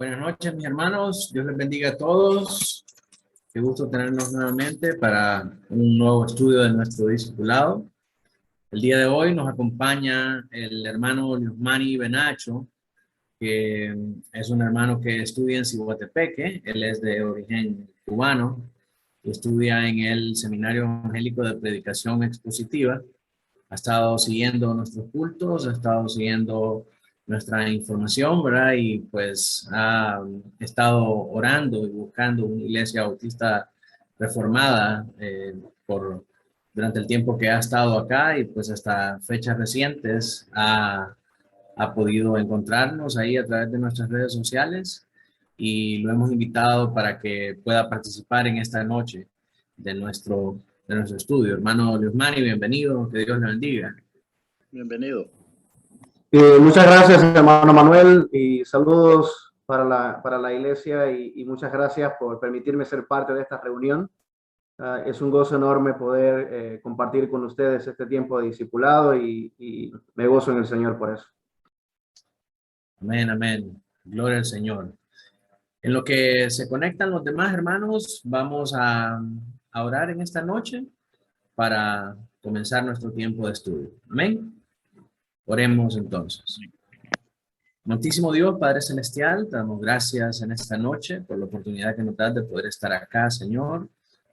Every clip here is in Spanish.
Buenas noches, mis hermanos. Dios les bendiga a todos. Qué gusto tenernos nuevamente para un nuevo estudio de nuestro discipulado. El día de hoy nos acompaña el hermano Liusmani Benacho, que es un hermano que estudia en Cihuatepeque. Él es de origen cubano y estudia en el Seminario Evangélico de Predicación Expositiva. Ha estado siguiendo nuestros cultos, ha estado siguiendo nuestra información, ¿verdad? Y pues ha estado orando y buscando una iglesia bautista reformada durante el tiempo que ha estado acá, y pues hasta fechas recientes ha podido encontrarnos ahí a través de nuestras redes sociales, y lo hemos invitado para que pueda participar en esta noche de nuestro estudio. Hermano Liusmani, bienvenido, que Dios le bendiga. Bienvenido. Muchas gracias, hermano Manuel, y saludos para la iglesia, y muchas gracias por permitirme ser parte de esta reunión. Es un gozo enorme poder compartir con ustedes este tiempo de discipulado, y me gozo en el Señor por eso. Amén, amén. Gloria al Señor. En lo que se conectan los demás hermanos, vamos a orar en esta noche para comenzar nuestro tiempo de estudio. Amén. Oremos entonces. Amantísimo Dios, Padre Celestial, te damos gracias en esta noche por la oportunidad que nos das de poder estar acá, Señor,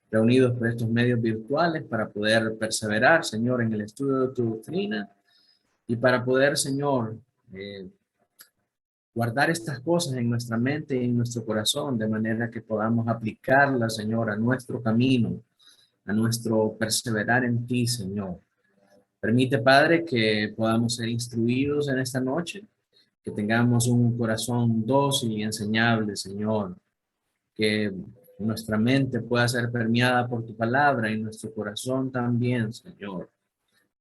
reunidos por estos medios virtuales para poder perseverar, Señor, en el estudio de tu doctrina, y para poder, Señor, guardar estas cosas en nuestra mente y en nuestro corazón, de manera que podamos aplicarlas, Señor, a nuestro camino, a nuestro perseverar en ti, Señor. Permite, Padre, que podamos ser instruidos en esta noche, que tengamos un corazón dócil y enseñable, Señor, que nuestra mente pueda ser permeada por tu palabra y nuestro corazón también, Señor,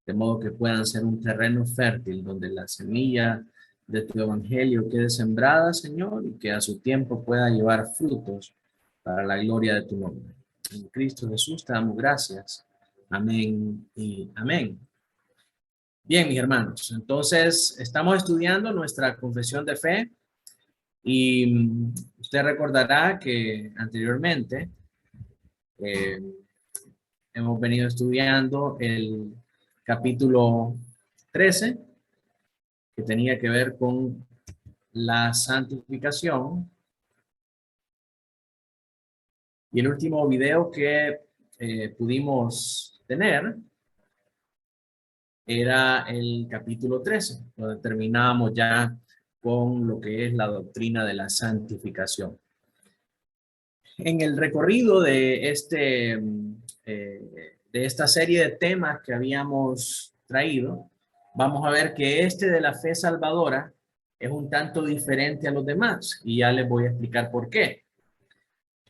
de modo que puedan ser un terreno fértil donde la semilla de tu evangelio quede sembrada, Señor, y que a su tiempo pueda llevar frutos para la gloria de tu nombre. En Cristo Jesús te damos gracias. Amén y amén. Bien, mis hermanos, entonces estamos estudiando nuestra confesión de fe, y usted recordará que anteriormente hemos venido estudiando el capítulo 13, que tenía que ver con la santificación, y el último video que pudimos tener era el capítulo 13, donde terminábamos ya con lo que es la doctrina de la santificación. En el recorrido de esta serie de temas que habíamos traído, vamos a ver que de la fe salvadora es un tanto diferente a los demás, y ya les voy a explicar por qué.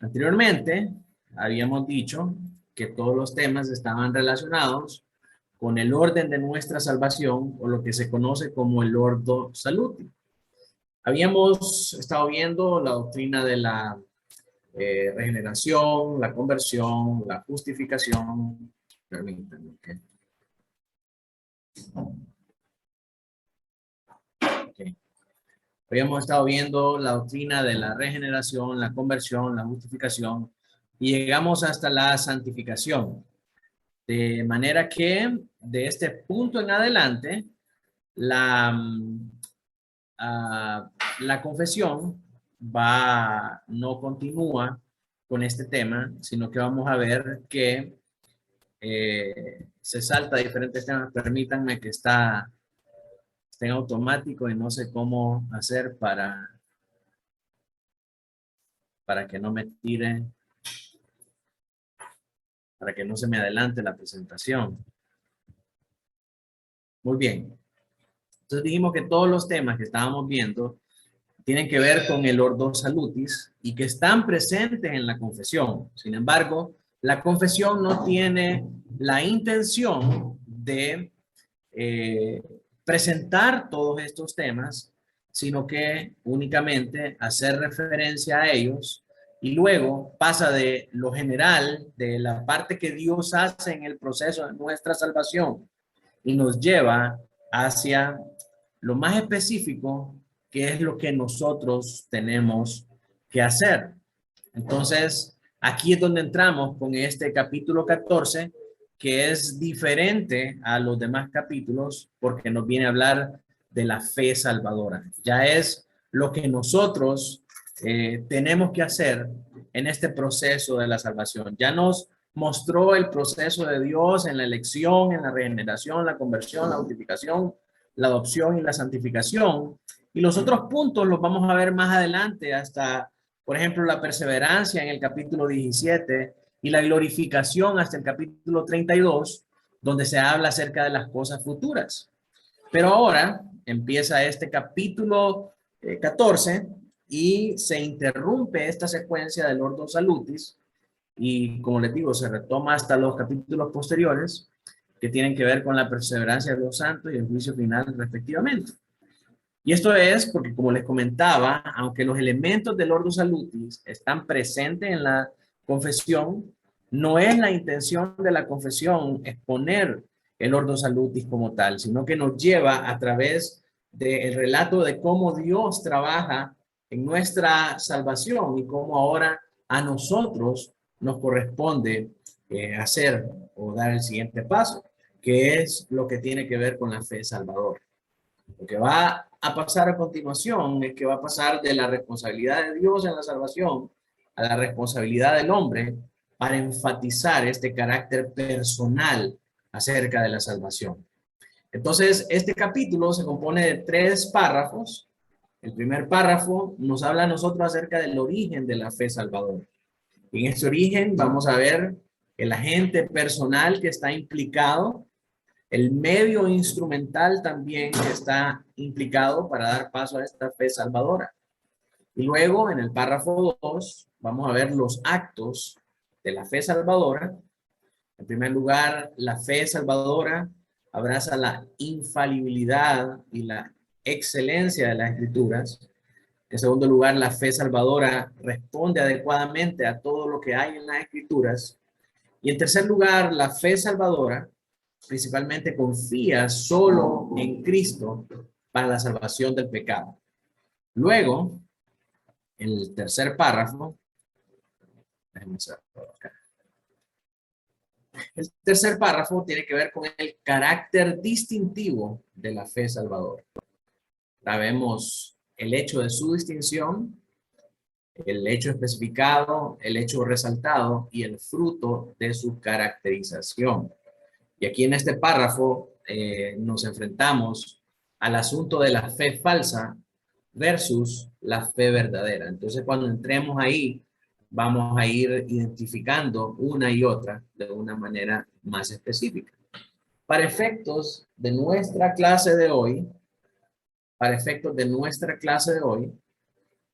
Anteriormente habíamos dicho que todos los temas estaban relacionados con el orden de nuestra salvación, o lo que se conoce como el ordo saluti. Habíamos estado viendo la doctrina de la regeneración, la conversión, la justificación. Permítanme. Okay. Habíamos estado viendo la doctrina de la regeneración, la conversión, la justificación, y llegamos hasta la santificación. De manera que de este punto en adelante, la confesión no continúa con este tema, sino que vamos a ver que se salta a diferentes temas. Permítanme que está en automático y no sé cómo hacer para que no me tire, para que no se me adelante la presentación. Muy bien. Entonces dijimos que todos los temas que estábamos viendo tienen que ver con el ordo salutis y que están presentes en la confesión. Sin embargo, la confesión no tiene la intención de presentar todos estos temas, sino que únicamente hacer referencia a ellos, y luego pasa de lo general, de la parte que Dios hace en el proceso de nuestra salvación, y nos lleva hacia lo más específico qué es lo que nosotros tenemos que hacer. Entonces, aquí es donde entramos con este capítulo 14, que es diferente a los demás capítulos porque nos viene a hablar de la fe salvadora. Ya es lo que nosotros tenemos que hacer en este proceso de la salvación. Ya nos mostró el proceso de Dios en la elección, en la regeneración, la conversión, la justificación, la adopción y la santificación. Y los otros puntos los vamos a ver más adelante hasta, por ejemplo, la perseverancia en el capítulo 17 y la glorificación hasta el capítulo 32, donde se habla acerca de las cosas futuras. Pero ahora empieza este capítulo 14 y se interrumpe esta secuencia del Ordo Salutis y, como les digo, se retoma hasta los capítulos posteriores que tienen que ver con la perseverancia de los santos y el juicio final respectivamente. Y esto es porque, como les comentaba, aunque los elementos del Ordo Salutis están presentes en la confesión, no es la intención de la confesión exponer el Ordo Salutis como tal, sino que nos lleva a través del relato de cómo Dios trabaja en nuestra salvación y cómo ahora a nosotros nos corresponde hacer o dar el siguiente paso, que es lo que tiene que ver con la fe salvadora. Lo que va a pasar a continuación es que va a pasar de la responsabilidad de Dios en la salvación a la responsabilidad del hombre para enfatizar este carácter personal acerca de la salvación. Entonces, este capítulo se compone de 3 párrafos. El primer párrafo nos habla a nosotros acerca del origen de la fe salvadora. Y en este origen vamos a ver el agente personal que está implicado, el medio instrumental también que está implicado para dar paso a esta fe salvadora. Y luego, en el párrafo 2, vamos a ver los actos de la fe salvadora. En primer lugar, la fe salvadora abraza la infalibilidad y la excelencia de las escrituras. En segundo lugar, la fe salvadora responde adecuadamente a todo lo que hay en las escrituras. Y en tercer lugar, la fe salvadora principalmente confía solo en Cristo para la salvación del pecado. Luego, en el tercer párrafo, el tercer párrafo tiene que ver con el carácter distintivo de la fe salvadora. Sabemos el hecho de su distinción, el hecho especificado, el hecho resaltado y el fruto de su caracterización. Y aquí en este párrafo nos enfrentamos al asunto de la fe falsa versus la fe verdadera. Entonces, cuando entremos ahí, vamos a ir identificando una y otra de una manera más específica. Para efectos de nuestra clase de hoy,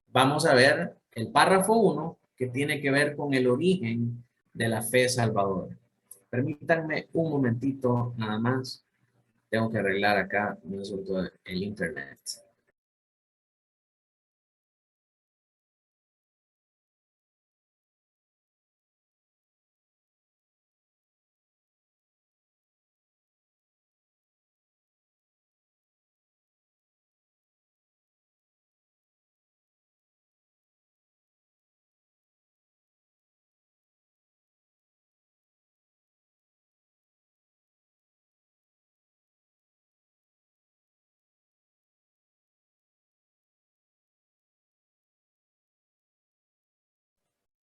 vamos a ver el párrafo 1 que tiene que ver con el origen de la fe salvadora. Permítanme un momentito nada más. Tengo que arreglar acá el internet.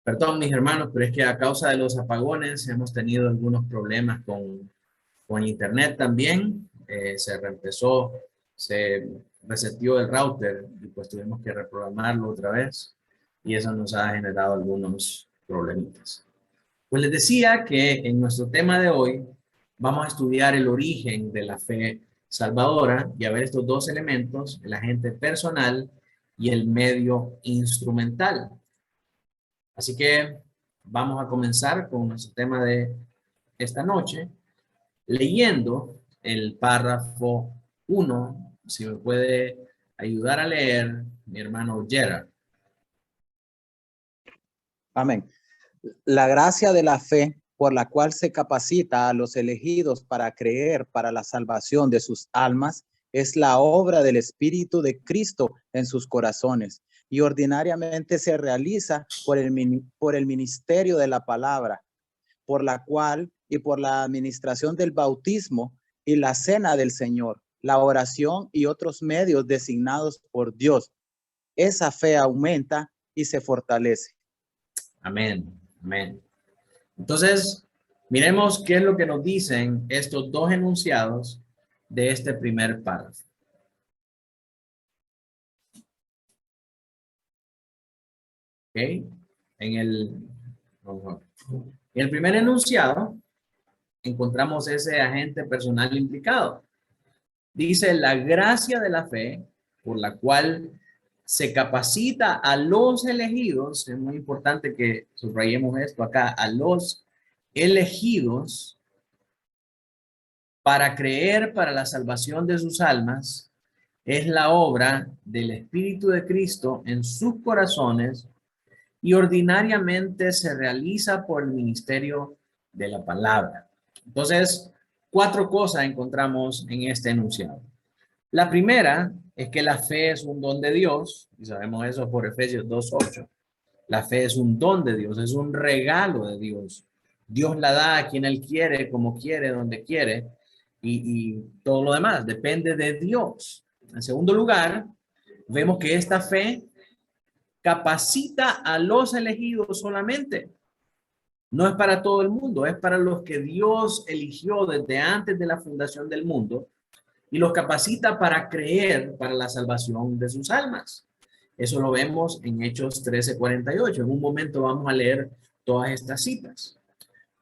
Perdón, mis hermanos, pero es que a causa de los apagones hemos tenido algunos problemas con internet también. Se reempezó, se reseteó el router y pues tuvimos que reprogramarlo otra vez y eso nos ha generado algunos problemitas. Pues les decía que en nuestro tema de hoy vamos a estudiar el origen de la fe salvadora y a ver estos 2 elementos, el agente personal y el medio instrumental. Así que vamos a comenzar con nuestro tema de esta noche, leyendo el párrafo 1. Si me puede ayudar a leer, mi hermano Gerard. Amén. La gracia de la fe por la cual se capacita a los elegidos para creer para la salvación de sus almas es la obra del Espíritu de Cristo en sus corazones y ordinariamente se realiza por el ministerio de la palabra, por la cual y por la administración del bautismo y la cena del Señor, la oración y otros medios designados por Dios. Esa fe aumenta y se fortalece. Amén, amén. Entonces, miremos qué es lo que nos dicen estos dos enunciados de este primer párrafo. ¿Ok? En el primer enunciado encontramos ese agente personal implicado. Dice la gracia de la fe por la cual se capacita a los elegidos. Es muy importante que subrayemos esto acá, a los elegidos para creer para la salvación de sus almas. Es la obra del Espíritu de Cristo en sus corazones y ordinariamente se realiza por el ministerio de la palabra. Entonces, 4 cosas encontramos en este enunciado. La primera es que la fe es un don de Dios, y sabemos eso por Efesios 2:8. La fe es un don de Dios, es un regalo de Dios. Dios la da a quien Él quiere, como quiere, donde quiere, y todo lo demás depende de Dios. En segundo lugar, vemos que esta fe capacita a los elegidos solamente. No es para todo el mundo, es para los que Dios eligió desde antes de la fundación del mundo y los capacita para creer para la salvación de sus almas. Eso lo vemos en Hechos 13:48. En un momento vamos a leer todas estas citas.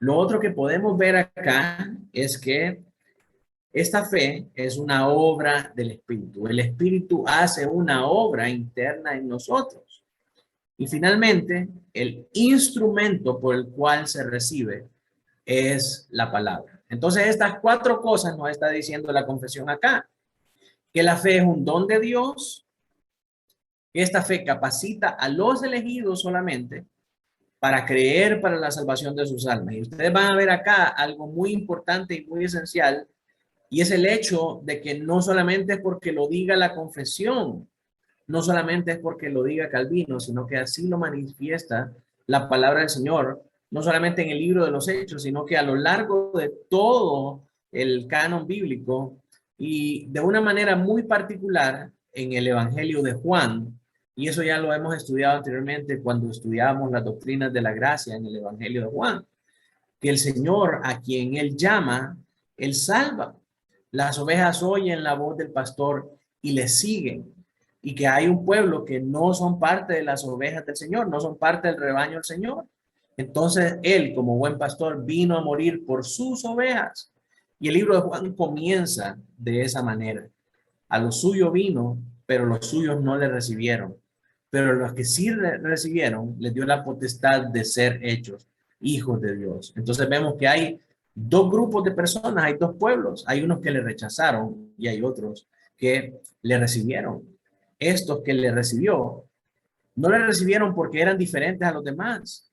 Lo otro que podemos ver acá es que esta fe es una obra del Espíritu. El Espíritu hace una obra interna en nosotros. Y finalmente, el instrumento por el cual se recibe es la palabra. Entonces, estas 4 cosas nos está diciendo la confesión acá. Que la fe es un don de Dios, que esta fe capacita a los elegidos solamente para creer para la salvación de sus almas. Y ustedes van a ver acá algo muy importante y muy esencial, y es el hecho de que no solamente es porque lo diga la confesión, no solamente es porque lo diga Calvino, sino que así lo manifiesta la palabra del Señor, no solamente en el libro de los Hechos, sino que a lo largo de todo el canon bíblico y de una manera muy particular en el Evangelio de Juan. Y eso ya lo hemos estudiado anteriormente cuando estudiábamos las doctrinas de la gracia en el Evangelio de Juan, que el Señor a quien Él llama, Él salva. Las ovejas oyen la voz del pastor y le siguen. Y que hay un pueblo que no son parte de las ovejas del Señor, no son parte del rebaño del Señor. Entonces Él, como buen pastor, vino a morir por sus ovejas. Y el libro de Juan comienza de esa manera. A lo suyo vino, pero los suyos no le recibieron. Pero los que sí recibieron, les dio la potestad de ser hechos hijos de Dios. Entonces vemos que hay 2 grupos de personas, hay 2 pueblos. Hay unos que le rechazaron y hay otros que le recibieron. Estos que le recibió, no le recibieron porque eran diferentes a los demás.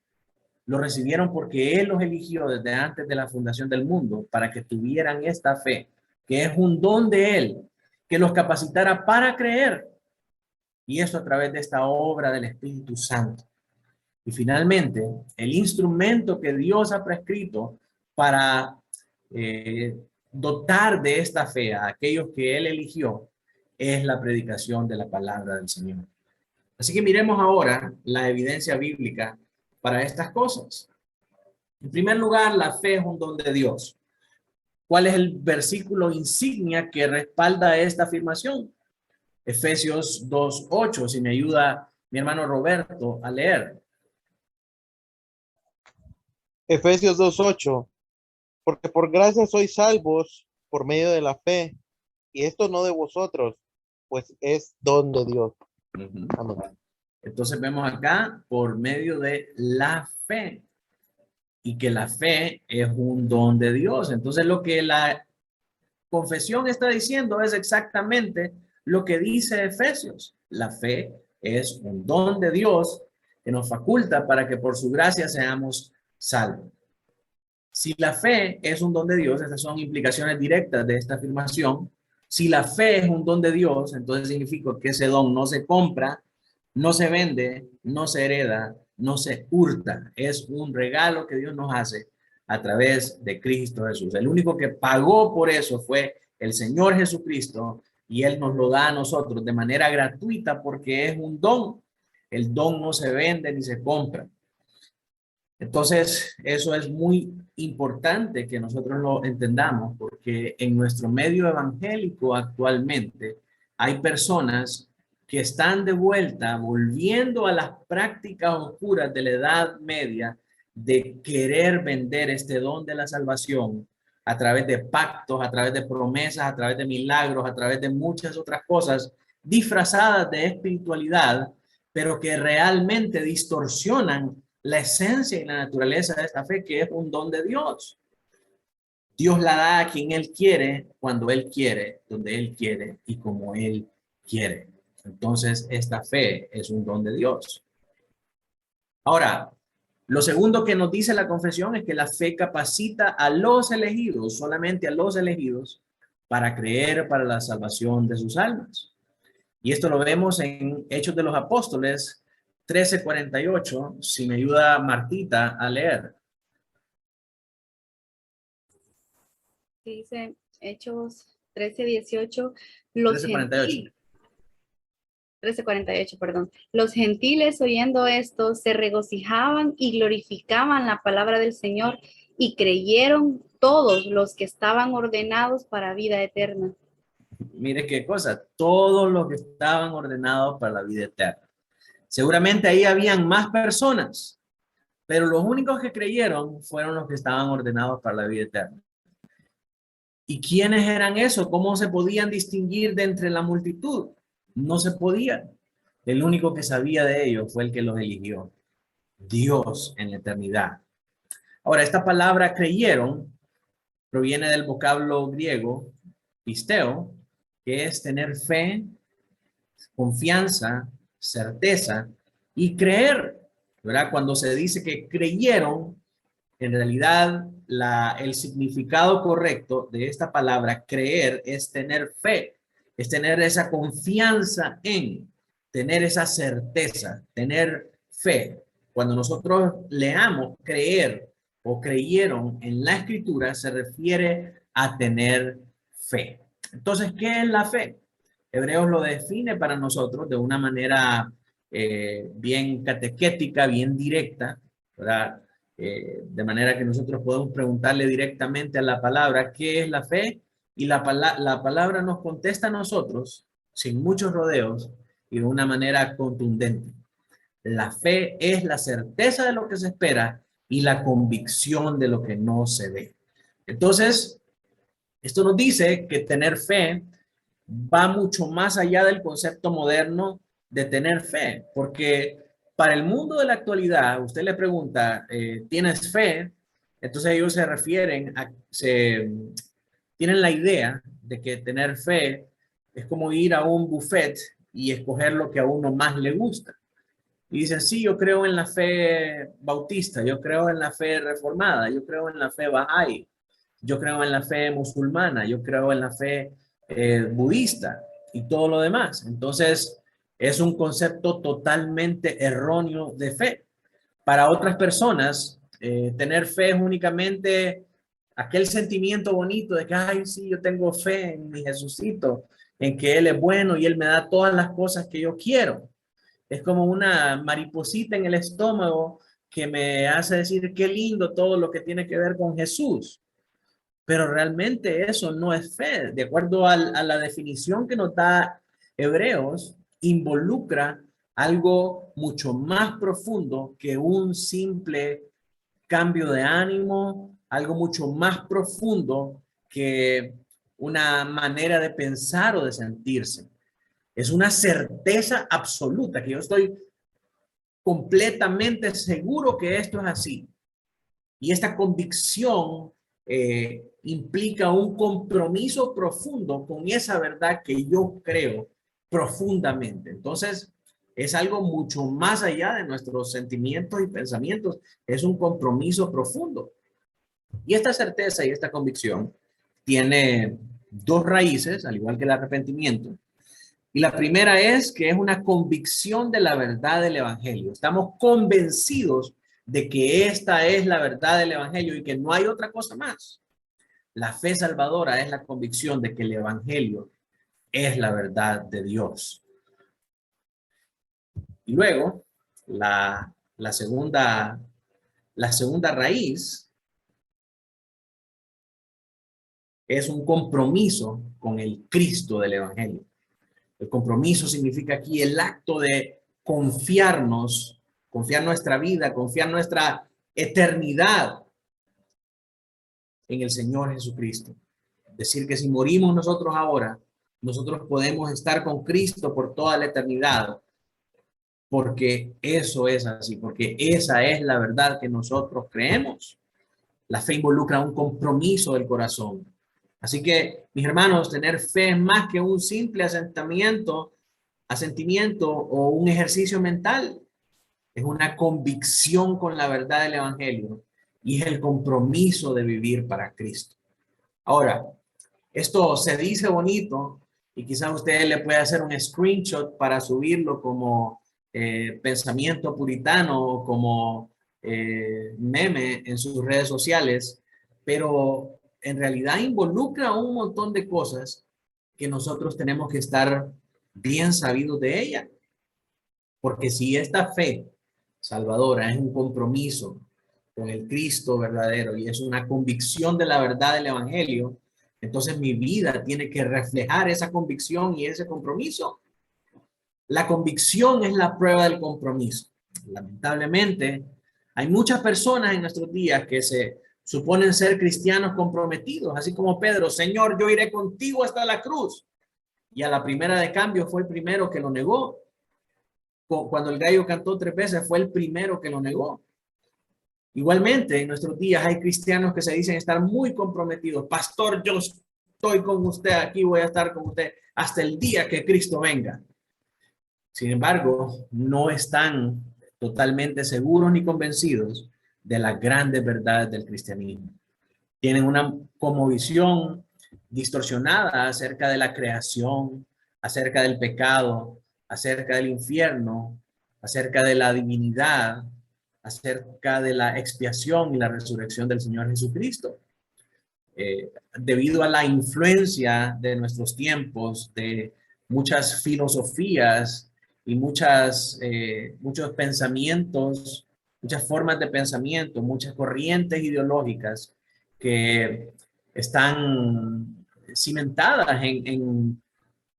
Lo recibieron porque Él los eligió desde antes de la fundación del mundo para que tuvieran esta fe, que es un don de Él, que los capacitara para creer. Y eso a través de esta obra del Espíritu Santo. Y finalmente, el instrumento que Dios ha prescrito para dotar de esta fe a aquellos que Él eligió es la predicación de la palabra del Señor. Así que miremos ahora la evidencia bíblica para estas cosas. En primer lugar, la fe es un don de Dios. ¿Cuál es el versículo insignia que respalda esta afirmación? Efesios 2:8, si me ayuda mi hermano Roberto a leer. Efesios 2:8, porque por gracia sois salvos por medio de la fe, y esto no de vosotros, pues es don de Dios. Amén. Entonces vemos acá por medio de la fe, y que la fe es un don de Dios. Entonces lo que la confesión está diciendo es exactamente lo que dice Efesios. La fe es un don de Dios que nos faculta para que por su gracia seamos salvos. Si la fe es un don de Dios, estas son implicaciones directas de esta afirmación. Si la fe es un don de Dios, entonces significa que ese don no se compra, no se vende, no se hereda, no se hurta. Es un regalo que Dios nos hace a través de Cristo Jesús. El único que pagó por eso fue el Señor Jesucristo, y Él nos lo da a nosotros de manera gratuita porque es un don. El don no se vende ni se compra. Entonces, eso es muy importante que nosotros lo entendamos, porque en nuestro medio evangélico actualmente hay personas que están de vuelta, volviendo a las prácticas oscuras de la Edad Media, de querer vender este don de la salvación a través de pactos, a través de promesas, a través de milagros, a través de muchas otras cosas disfrazadas de espiritualidad, pero que realmente distorsionan la esencia y la naturaleza de esta fe, que es un don de Dios. Dios la da a quien Él quiere, cuando Él quiere, donde Él quiere y como Él quiere. Entonces, esta fe es un don de Dios. Ahora, lo segundo que nos dice la confesión es que la fe capacita a los elegidos, solamente a los elegidos, para creer para la salvación de sus almas. Y esto lo vemos en Hechos de los Apóstoles 13:48, si me ayuda Martita a leer. Dice Hechos 13:18, los 13:48. 13:48, perdón. Los gentiles oyendo esto se regocijaban y glorificaban la palabra del Señor y creyeron todos los que estaban ordenados para vida eterna. Mire qué cosa, todos los que estaban ordenados para la vida eterna. Seguramente ahí habían más personas, pero los únicos que creyeron fueron los que estaban ordenados para la vida eterna. ¿Y quiénes eran esos? ¿Cómo se podían distinguir de entre la multitud? No se podía. El único que sabía de ellos fue el que los eligió, Dios en la eternidad. Ahora, esta palabra creyeron proviene del vocablo griego pisteo, que es tener fe, confianza, certeza y creer, ¿verdad? Cuando se dice que creyeron, en realidad el significado correcto de esta palabra creer es tener fe, es tener esa confianza en, tener esa certeza, tener fe. Cuando nosotros leamos creer o creyeron en la escritura, se refiere a tener fe. Entonces, ¿qué es la fe? Hebreos lo define para nosotros de una manera bien catequética, bien directa, ¿verdad? De manera que nosotros podemos preguntarle directamente a la palabra qué es la fe, y la palabra nos contesta a nosotros sin muchos rodeos y de una manera contundente. La fe es la certeza de lo que se espera y la convicción de lo que no se ve. Entonces, esto nos dice que tener fe va mucho más allá del concepto moderno de tener fe, porque para el mundo de la actualidad, usted le pregunta, ¿tienes fe? Entonces ellos se refieren a, tienen la idea de que tener fe es como ir a un buffet y escoger lo que a uno más le gusta. Y dicen, sí, yo creo en la fe bautista, yo creo en la fe reformada, yo creo en la fe Bahá'í, yo creo en la fe musulmana, yo creo en la fe budista y todo lo demás. Entonces, es un concepto totalmente erróneo de fe. Para otras personas, tener fe es únicamente aquel sentimiento bonito de que, ay, sí, yo tengo fe en mi Jesucito, en que Él es bueno y Él me da todas las cosas que yo quiero. Es como una mariposita en el estómago que me hace decir qué lindo todo lo que tiene que ver con Jesús. Pero realmente eso no es fe. De acuerdo a la definición que nos da Hebreos, involucra algo mucho más profundo que un simple cambio de ánimo, algo mucho más profundo que una manera de pensar o de sentirse. Es una certeza absoluta, que yo estoy completamente seguro que esto es así. Y esta convicción implica un compromiso profundo con esa verdad que yo creo profundamente. Entonces, es algo mucho más allá de nuestros sentimientos y pensamientos. Es un compromiso profundo. Y esta certeza y esta convicción tiene dos raíces, al igual que el arrepentimiento. Y la primera es que es una convicción de la verdad del evangelio. Estamos convencidos de que esta es la verdad del evangelio y que no hay otra cosa más. La fe salvadora es la convicción de que el evangelio es la verdad de Dios. Y luego, la segunda raíz es un compromiso con el Cristo del evangelio. El compromiso significa aquí el acto de confiarnos, confiar nuestra vida, confiar nuestra eternidad en el Señor Jesucristo. Decir que si morimos nosotros ahora, nosotros podemos estar con Cristo por toda la eternidad, porque eso es así, porque esa es la verdad que nosotros creemos. La fe involucra un compromiso del corazón. Así que, mis hermanos, tener fe es más que un simple asentimiento o un ejercicio mental. Es una convicción con la verdad del evangelio y es el compromiso de vivir para Cristo. Ahora, esto se dice bonito y quizás usted le puede hacer un screenshot para subirlo como pensamiento puritano o como meme en sus redes sociales, pero en realidad involucra un montón de cosas que nosotros tenemos que estar bien sabidos de ella. Porque si esta fe salvadora es un compromiso con el Cristo verdadero y es una convicción de la verdad del evangelio, entonces mi vida tiene que reflejar esa convicción y ese compromiso. La convicción es la prueba del compromiso. Lamentablemente, hay muchas personas en nuestros días que se suponen ser cristianos comprometidos, así como Pedro: Señor, yo iré contigo hasta la cruz. Y a la primera de cambio fue el primero que lo negó. Cuando el gallo cantó 3 veces, fue el primero que lo negó. Igualmente, en nuestros días hay cristianos que se dicen estar muy comprometidos. Pastor, yo estoy con usted, aquí voy a estar con usted hasta el día que Cristo venga. Sin embargo, no están totalmente seguros ni convencidos de las grandes verdades del cristianismo. Tienen una cosmovisión distorsionada acerca de la creación, acerca del pecado, acerca del infierno, acerca de la divinidad, acerca de la expiación y la resurrección del Señor Jesucristo. Debido a la influencia de nuestros tiempos, de muchas filosofías y muchos pensamientos, muchas formas de pensamiento, muchas corrientes ideológicas que están cimentadas en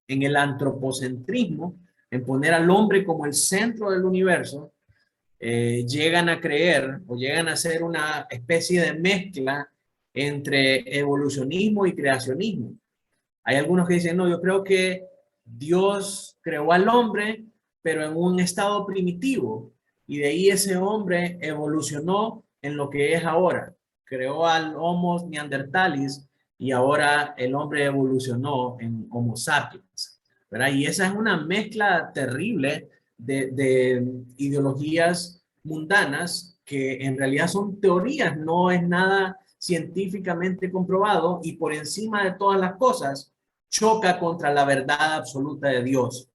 el antropocentrismo, en poner al hombre como el centro del universo, llegan a creer o llegan a ser una especie de mezcla entre evolucionismo y creacionismo. Hay algunos que dicen, no, yo creo que Dios creó al hombre, pero en un estado primitivo, y de ahí ese hombre evolucionó en lo que es ahora. Creó al Homo neanderthalis y ahora el hombre evolucionó en Homo sapiens, ¿verdad? Y esa es una mezcla terrible de ideologías mundanas que en realidad son teorías, no es nada científicamente comprobado, y por encima de todas las cosas choca contra la verdad absoluta de Dios,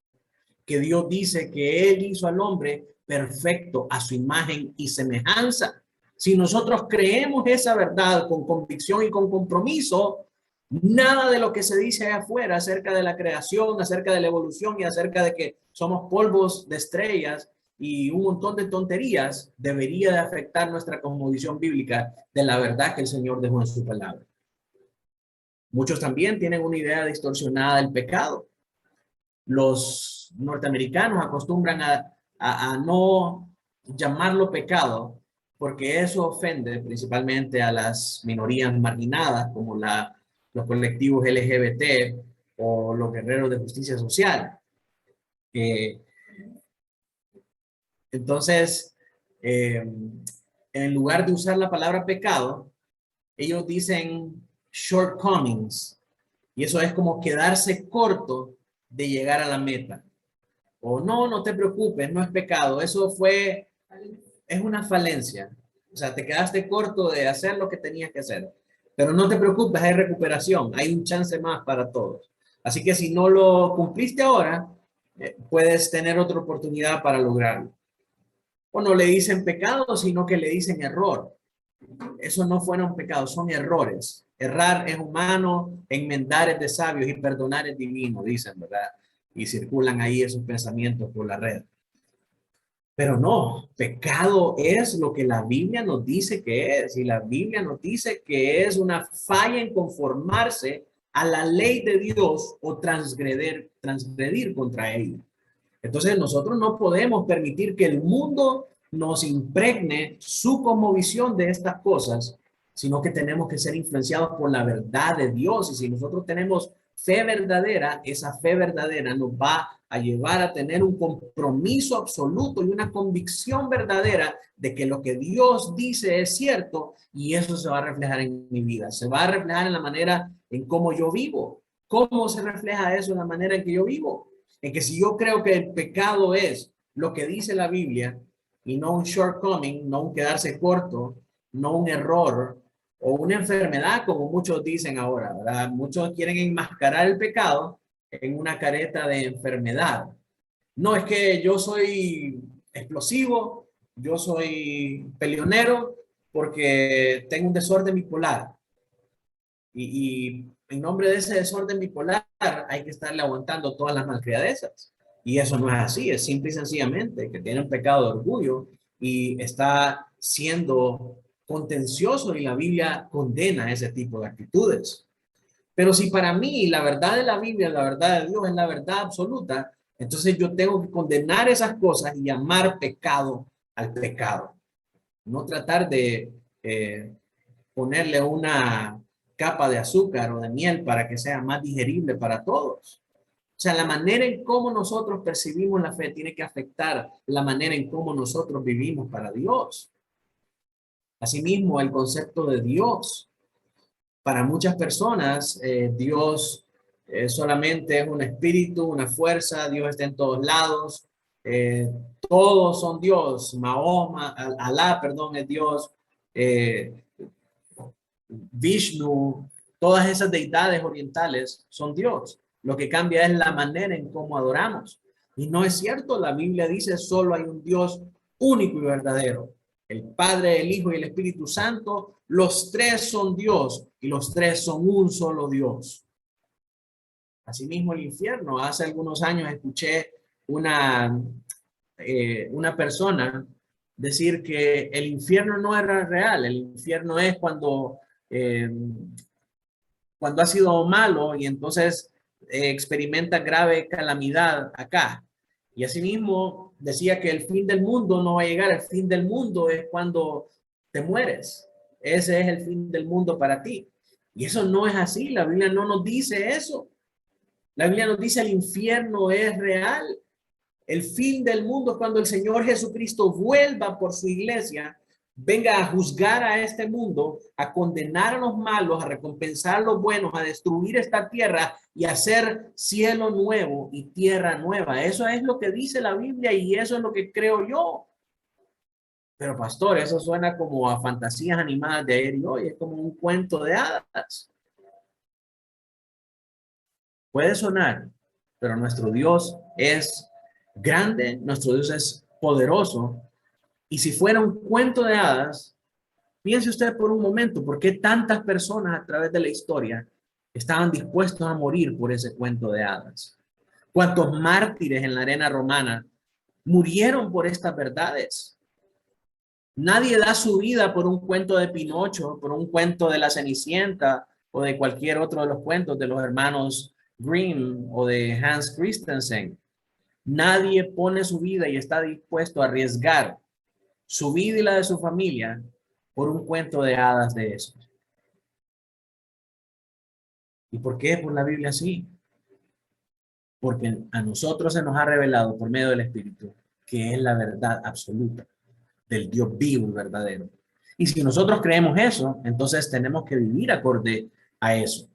que Dios dice que Él hizo al hombre perfecto a su imagen y semejanza. Si nosotros creemos esa verdad con convicción y con compromiso, nada de lo que se dice allá afuera acerca de la creación, acerca de la evolución y acerca de que somos polvos de estrellas y un montón de tonterías debería de afectar nuestra cosmovisión bíblica de la verdad que el Señor dejó en su palabra. Muchos también tienen una idea distorsionada del pecado. Los norteamericanos acostumbran a no llamarlo pecado porque eso ofende principalmente a las minorías marginadas como los colectivos LGBT o los guerreros de justicia social. Entonces, en lugar de usar la palabra pecado, ellos dicen shortcomings, y eso es como quedarse corto de llegar a la meta. O no, no te preocupes, no es pecado, es una falencia. O sea, te quedaste corto de hacer lo que tenías que hacer. Pero no te preocupes, hay recuperación, hay un chance más para todos. Así que si no lo cumpliste ahora, puedes tener otra oportunidad para lograrlo. O no le dicen pecado, sino que le dicen error. Eso no fueron pecados, son errores. Errar es humano, enmendar es de sabios y perdonar es divino, dicen, ¿verdad? Y circulan ahí esos pensamientos por la red. Pero no, pecado es lo que la Biblia nos dice que es. Y la Biblia nos dice que es una falla en conformarse a la ley de Dios o transgredir contra ella. Entonces nosotros no podemos permitir que el mundo nos impregne su cosmovisión de estas cosas, sino que tenemos que ser influenciados por la verdad de Dios. Y si nosotros tenemos fe verdadera, esa fe verdadera nos va a llevar a tener un compromiso absoluto y una convicción verdadera de que lo que Dios dice es cierto, y eso se va a reflejar en mi vida. Se va a reflejar en la manera en cómo yo vivo. ¿Cómo se refleja eso en la manera en que yo vivo? En que si yo creo que el pecado es lo que dice la Biblia y no un shortcoming, no un quedarse corto, no un error o una enfermedad, como muchos dicen ahora, ¿verdad? Muchos quieren enmascarar el pecado en una careta de enfermedad. No, es que yo soy explosivo, yo soy peleonero porque tengo un desorden bipolar. Y en nombre de ese desorden bipolar hay que estarle aguantando todas las malcriadezas. Y eso no es así, es simple y sencillamente que tiene un pecado de orgullo y está siendo contencioso y la Biblia condena ese tipo de actitudes. Pero si para mí la verdad de la Biblia, la verdad de Dios es la verdad absoluta, entonces yo tengo que condenar esas cosas y llamar pecado al pecado. No tratar de ponerle una capa de azúcar o de miel para que sea más digerible para todos. O sea, la manera en cómo nosotros percibimos la fe tiene que afectar la manera en cómo nosotros vivimos para Dios. Asimismo, el concepto de Dios. Para muchas personas, Dios solamente es un espíritu, una fuerza, Dios está en todos lados, todos son Dios, Mahoma, Alá, perdón, es Dios, Vishnu, todas esas deidades orientales son Dios. Lo que cambia es la manera en cómo adoramos. Y no es cierto, la Biblia dice solo hay un Dios único y verdadero. El Padre, el Hijo y el Espíritu Santo, los tres son Dios y los tres son un solo Dios. Asimismo, el infierno. Hace algunos años escuché una persona decir que el infierno no era real. El infierno es cuando ha sido malo y entonces experimenta grave calamidad acá. Y asimismo decía que el fin del mundo no va a llegar. El fin del mundo es cuando te mueres. Ese es el fin del mundo para ti. Y eso no es así. La Biblia no nos dice eso. La Biblia nos dice el infierno es real. El fin del mundo es cuando el Señor Jesucristo vuelva por su iglesia, venga a juzgar a este mundo, a condenar a los malos, a recompensar a los buenos, a destruir esta tierra y hacer cielo nuevo y tierra nueva. Eso es lo que dice la Biblia y eso es lo que creo yo. Pero pastor, eso suena como a fantasías animadas de ayer y hoy, es como un cuento de hadas. Puede sonar, pero nuestro Dios es grande, nuestro Dios es poderoso. Y si fuera un cuento de hadas, piense usted por un momento, ¿por qué tantas personas a través de la historia estaban dispuestos a morir por ese cuento de hadas? ¿Cuántos mártires en la arena romana murieron por estas verdades? Nadie da su vida por un cuento de Pinocho, por un cuento de la Cenicienta o de cualquier otro de los cuentos de los hermanos Grimm o de Hans Christensen. Nadie pone su vida y está dispuesto a arriesgar su vida y la de su familia por un cuento de hadas de esos. ¿Y por qué por la Biblia así? Porque a nosotros se nos ha revelado por medio del Espíritu que es la verdad absoluta del Dios vivo y verdadero. Y si nosotros creemos eso, entonces tenemos que vivir acorde a eso.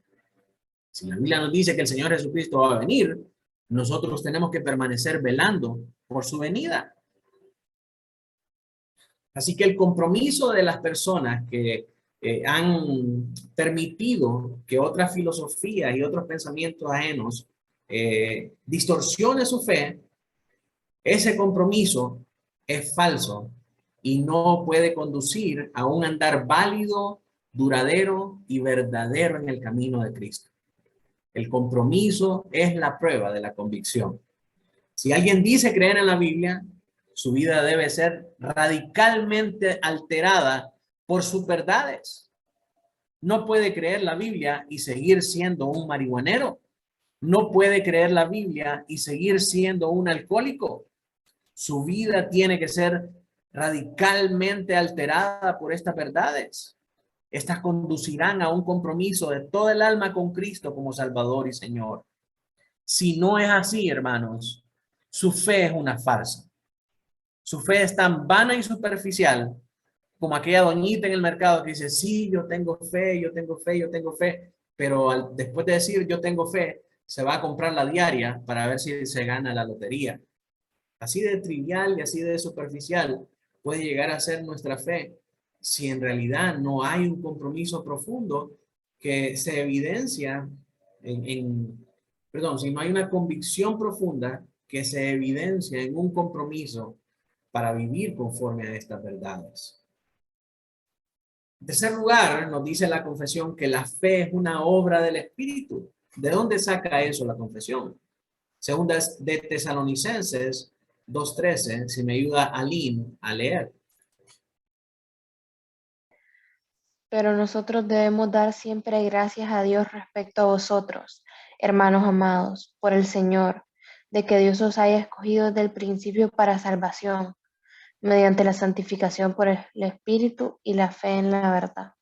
Si la Biblia nos dice que el Señor Jesucristo va a venir, nosotros tenemos que permanecer velando por su venida. Así que el compromiso de las personas que han permitido que otras filosofías y otros pensamientos ajenos distorsionen su fe, ese compromiso es falso y no puede conducir a un andar válido, duradero y verdadero en el camino de Cristo. El compromiso es la prueba de la convicción. Si alguien dice creer en la Biblia, su vida debe ser radicalmente alterada por sus verdades. No puede creer la Biblia y seguir siendo un marihuanero. No puede creer la Biblia y seguir siendo un alcohólico. Su vida tiene que ser radicalmente alterada por estas verdades. Estas conducirán a un compromiso de todo el alma con Cristo como Salvador y Señor. Si no es así, hermanos, su fe es una farsa. Su fe es tan vana y superficial como aquella doñita en el mercado que dice, sí, yo tengo fe, yo tengo fe, yo tengo fe, pero después de decir yo tengo fe, se va a comprar la diaria para ver si se gana la lotería. Así de trivial y así de superficial puede llegar a ser nuestra fe si en realidad no hay un compromiso profundo que se evidencia si no hay una convicción profunda que se evidencia en un compromiso para vivir conforme a estas verdades. En tercer lugar, nos dice la confesión que la fe es una obra del Espíritu. ¿De dónde saca eso la confesión? Segunda de Tesalonicenses 2:13, si me ayuda Aline a leer. Pero nosotros debemos dar siempre gracias a Dios respecto a vosotros, hermanos amados, por el Señor, de que Dios os haya escogido desde el principio para salvación, mediante la santificación por el Espíritu y la fe en la verdad.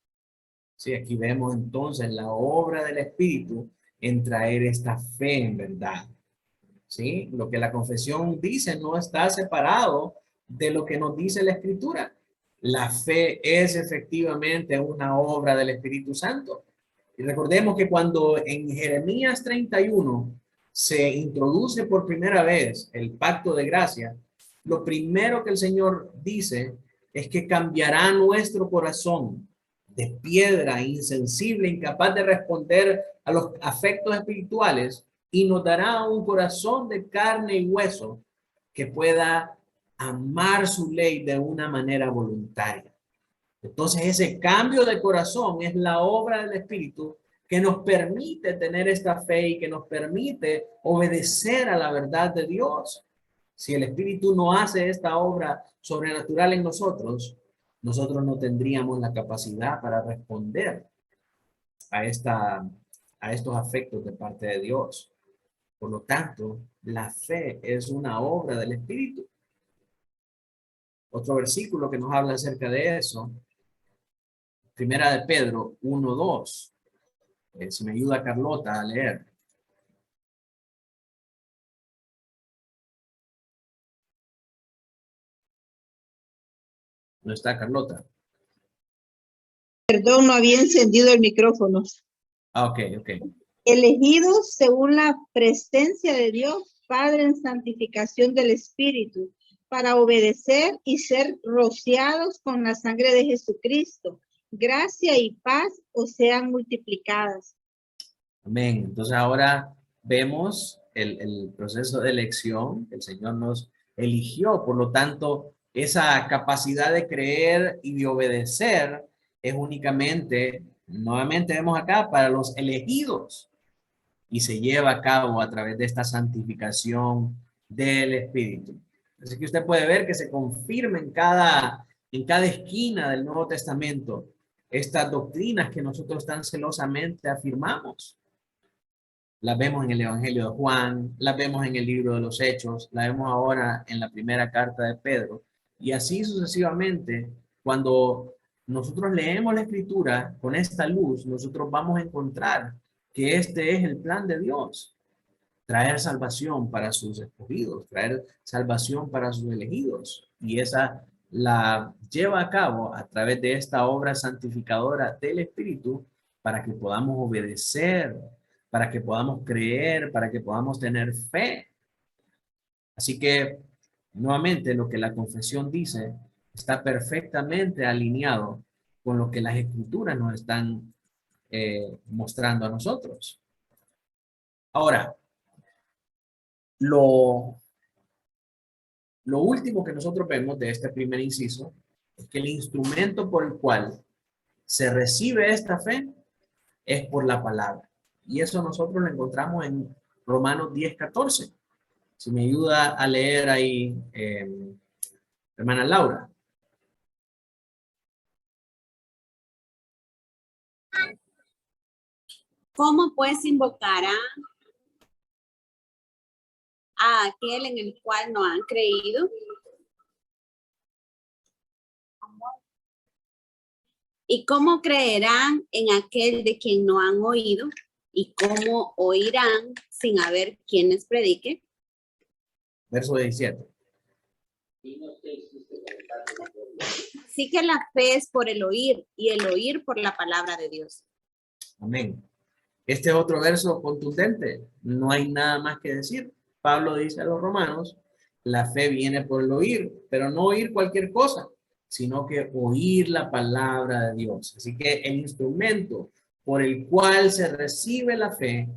Sí, aquí vemos entonces la obra del Espíritu en traer esta fe en verdad. ¿Sí? Lo que la confesión dice no está separado de lo que nos dice la Escritura. La fe es efectivamente una obra del Espíritu Santo. Y recordemos que cuando en Jeremías 31 se introduce por primera vez el pacto de gracia, lo primero que el Señor dice es que cambiará nuestro corazón de piedra, insensible, incapaz de responder a los afectos espirituales, y nos dará un corazón de carne y hueso que pueda amar su ley de una manera voluntaria. Entonces ese cambio de corazón es la obra del Espíritu que nos permite tener esta fe y que nos permite obedecer a la verdad de Dios. Si el Espíritu no hace esta obra sobrenatural en nosotros, nosotros no tendríamos la capacidad para responder a estos afectos de parte de Dios. Por lo tanto, la fe es una obra del Espíritu. Otro versículo que nos habla acerca de eso, Primera de Pedro 1:2. Si me ayuda Carlota a leer. ¿No está Carlota? Perdón, no había encendido el micrófono. Ok. Elegidos según la presencia de Dios, Padre en santificación del Espíritu, para obedecer y ser rociados con la sangre de Jesucristo. Gracia y paz os sean multiplicadas. Amén. Entonces ahora vemos el proceso de elección que el Señor nos eligió. Por lo tanto, esa capacidad de creer y de obedecer es únicamente, nuevamente vemos acá, para los elegidos. Y se lleva a cabo a través de esta santificación del Espíritu. Así que usted puede ver que se confirma en cada esquina del Nuevo Testamento estas doctrinas que nosotros tan celosamente afirmamos. Las vemos en el Evangelio de Juan, las vemos en el libro de los Hechos, las vemos ahora en la primera carta de Pedro, y así sucesivamente. Cuando nosotros leemos la Escritura con esta luz, nosotros vamos a encontrar que este es el plan de Dios: traer salvación para sus escogidos, traer salvación para sus elegidos, y esa la lleva a cabo a través de esta obra santificadora del Espíritu para que podamos obedecer, para que podamos creer, para que podamos tener fe. Así que, nuevamente, lo que la confesión dice está perfectamente alineado con lo que las escrituras nos están mostrando a nosotros. Ahora, lo último que nosotros vemos de este primer inciso es que el instrumento por el cual se recibe esta fe es por la palabra. Y eso nosotros lo encontramos en Romanos 10:14. Si me ayuda a leer ahí, hermana Laura. ¿Cómo pues invocarán a aquel en el cual no han creído? ¿Y cómo creerán en aquel de quien no han oído? ¿Y cómo oirán sin haber quien les predique? Verso 17. Sí que la fe es por el oír y el oír por la palabra de Dios. Amén. Este es otro verso contundente. No hay nada más que decir. Pablo dice a los romanos, la fe viene por el oír, pero no oír cualquier cosa, sino que oír la palabra de Dios. Así que el instrumento por el cual se recibe la fe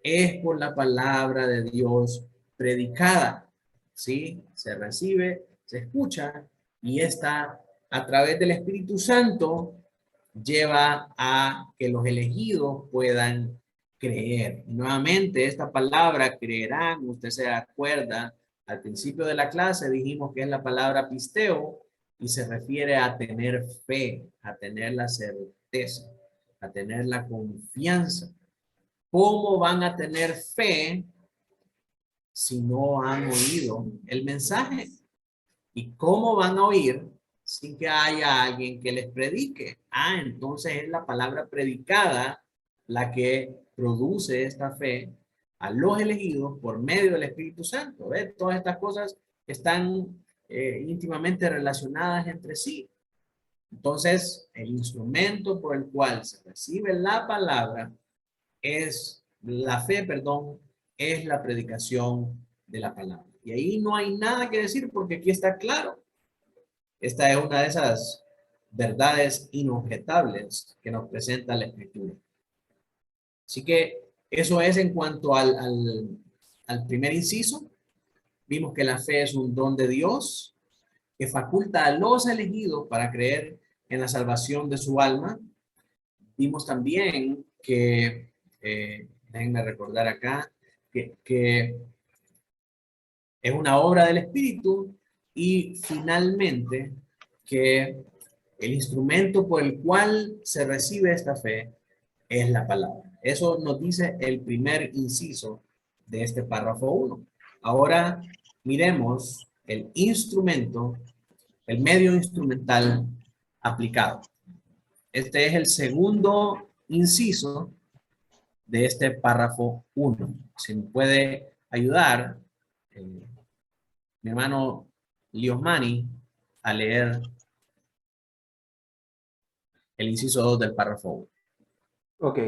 es por la palabra de Dios predicada. ¿Sí? Se recibe, se escucha y esta a través del Espíritu Santo lleva a que los elegidos puedan creer. Y nuevamente, esta palabra creerán, usted se acuerda, al principio de la clase dijimos que es la palabra pisteo y se refiere a tener fe, a tener la certeza, a tener la confianza. ¿Cómo van a tener fe si no han oído el mensaje? ¿Y cómo van a oír sin que haya alguien que les predique? Entonces es la palabra predicada la que produce esta fe a los elegidos por medio del Espíritu Santo. ¿Ves? Todas estas cosas están íntimamente relacionadas entre sí. Entonces, el instrumento por el cual se recibe la palabra es la fe, perdón, es la predicación de la palabra. Y ahí no hay nada que decir porque aquí está claro. Esta es una de esas verdades inobjetables que nos presenta la Escritura. Así que eso es en cuanto al primer inciso. Vimos que la fe es un don de Dios que faculta a los elegidos para creer en la salvación de su alma. Vimos también que, déjenme recordar acá, que es una obra del Espíritu y finalmente que el instrumento por el cual se recibe esta fe es la palabra. Eso nos dice el primer inciso de este párrafo 1. Ahora miremos el instrumento, el medio instrumental aplicado. Este es el segundo inciso de este párrafo 1. Si me puede ayudar, mi hermano Liosmani, a leer el inciso 2 del párrafo 1. Ok.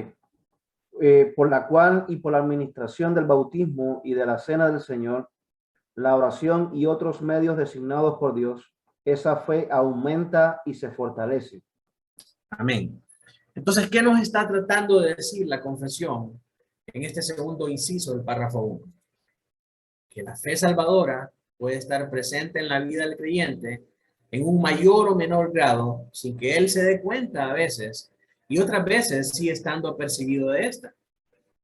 Por la cual y por la administración del bautismo y de la cena del Señor, la oración y otros medios designados por Dios, esa fe aumenta y se fortalece. Amén. Entonces, ¿qué nos está tratando de decir la confesión en este segundo inciso del párrafo 1? Que la fe salvadora puede estar presente en la vida del creyente en un mayor o menor grado sin que él se dé cuenta a veces y otras veces sí estando apercibido de esta.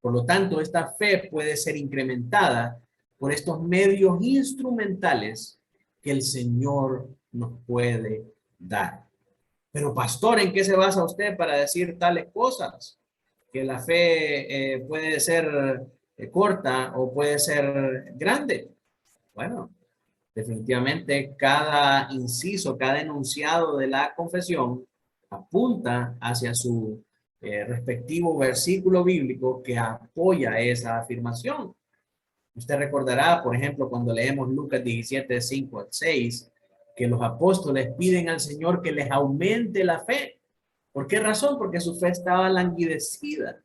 Por lo tanto, esta fe puede ser incrementada por estos medios instrumentales que el Señor nos puede dar. Pero pastor, ¿en qué se basa usted para decir tales cosas? Que la fe puede ser corta o puede ser grande. Bueno, definitivamente cada inciso, cada enunciado de la confesión apunta hacia su respectivo versículo bíblico que apoya esa afirmación. Usted recordará, por ejemplo, cuando leemos Lucas 17, 5 al 6, que los apóstoles piden al Señor que les aumente la fe. ¿Por qué razón? Porque su fe estaba languidecida.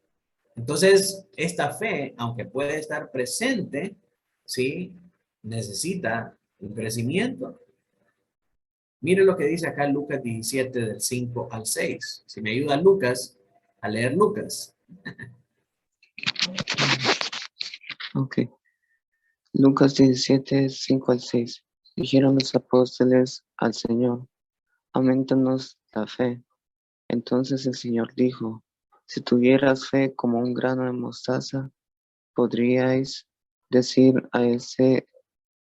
Entonces, esta fe, aunque puede estar presente, ¿sí? Necesita un crecimiento. Mire lo que dice acá Lucas 17 del 5 al 6. Si me ayuda Lucas a leer Lucas. Ok. Lucas 17, 5 al 6. Dijeron los apóstoles al Señor, aumentanos la fe. Entonces el Señor dijo, si tuvieras fe como un grano de mostaza, podríais decir a ese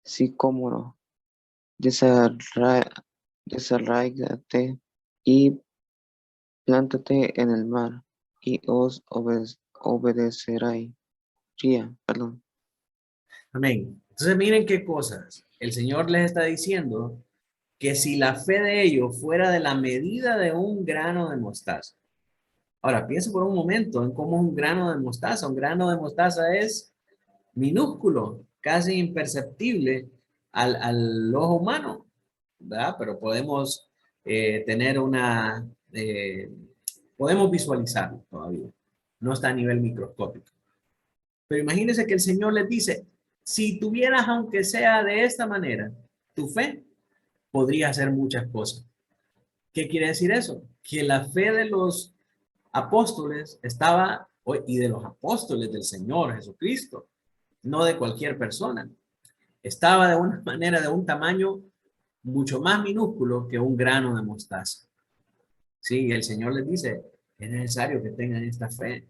sicómoro, desarráigate y plántate en el mar, y os obedecerá. Perdón. Amén. Entonces miren qué cosas. El Señor les está diciendo que si la fe de ellos fuera de la medida de un grano de mostaza. Ahora, piensa por un momento en cómo es un grano de mostaza. Un grano de mostaza es minúsculo, casi imperceptible al ojo humano, ¿verdad? Pero podemos tener podemos visualizarlo todavía. No está a nivel microscópico. Pero imagínense que el Señor les dice, si tuvieras, aunque sea de esta manera, tu fe, podría hacer muchas cosas. ¿Qué quiere decir eso? Que la fe de los apóstoles estaba, y de los apóstoles del Señor Jesucristo, no de cualquier persona, estaba de una manera, de un tamaño mucho más minúsculo que un grano de mostaza. Sí, el Señor les dice, es necesario que tengan esta fe.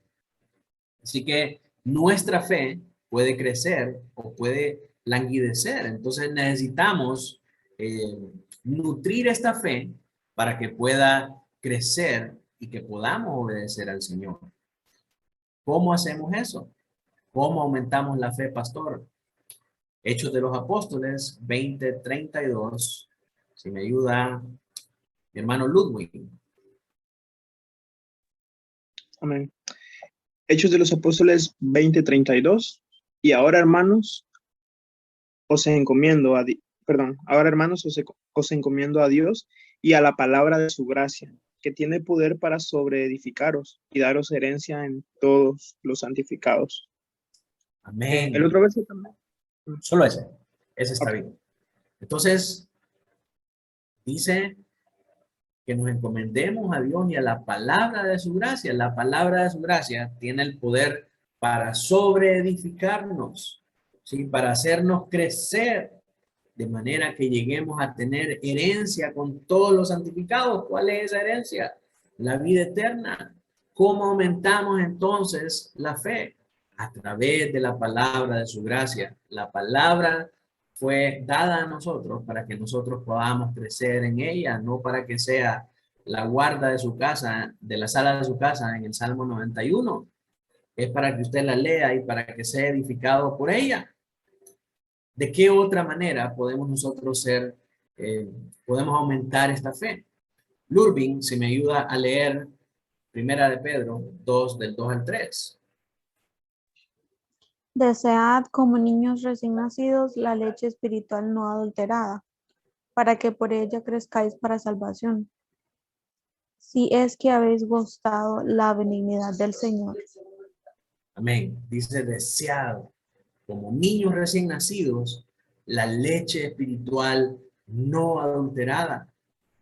Así que nuestra fe puede crecer o puede languidecer. Entonces necesitamos nutrir esta fe para que pueda crecer y que podamos obedecer al Señor. ¿Cómo hacemos eso? ¿Cómo aumentamos la fe, pastor? Hechos de los Apóstoles 20:32. Si me ayuda mi hermano Ludwig. Amén. Hechos de los Apóstoles 20:32. Y ahora, hermanos, os encomiendo a Dios y a la palabra de su gracia, que tiene poder para sobreedificaros y daros herencia en todos los santificados. Amén. El otro verso también. Solo ese. Ese está bien. Entonces, dice que nos encomendemos a Dios y a la palabra de su gracia. La palabra de su gracia tiene el poder para sobreedificarnos, ¿sí? Para hacernos crecer, de manera que lleguemos a tener herencia con todos los santificados. ¿Cuál es esa herencia? La vida eterna. ¿Cómo aumentamos entonces la fe? A través de la palabra de su gracia. La palabra fue dada a nosotros para que nosotros podamos crecer en ella, no para que sea la guarda de su casa, de la sala de su casa en el Salmo 91. Es para que usted la lea y para que sea edificado por ella. ¿De qué otra manera podemos nosotros podemos aumentar esta fe? Lurbin, si me ayuda a leer Primera de Pedro 2, del 2 al 3. Desead como niños recién nacidos la leche espiritual no adulterada, para que por ella crezcáis para salvación. Si es que habéis gustado la benignidad del Señor. Amén. Dice, desead como niños recién nacidos la leche espiritual no adulterada,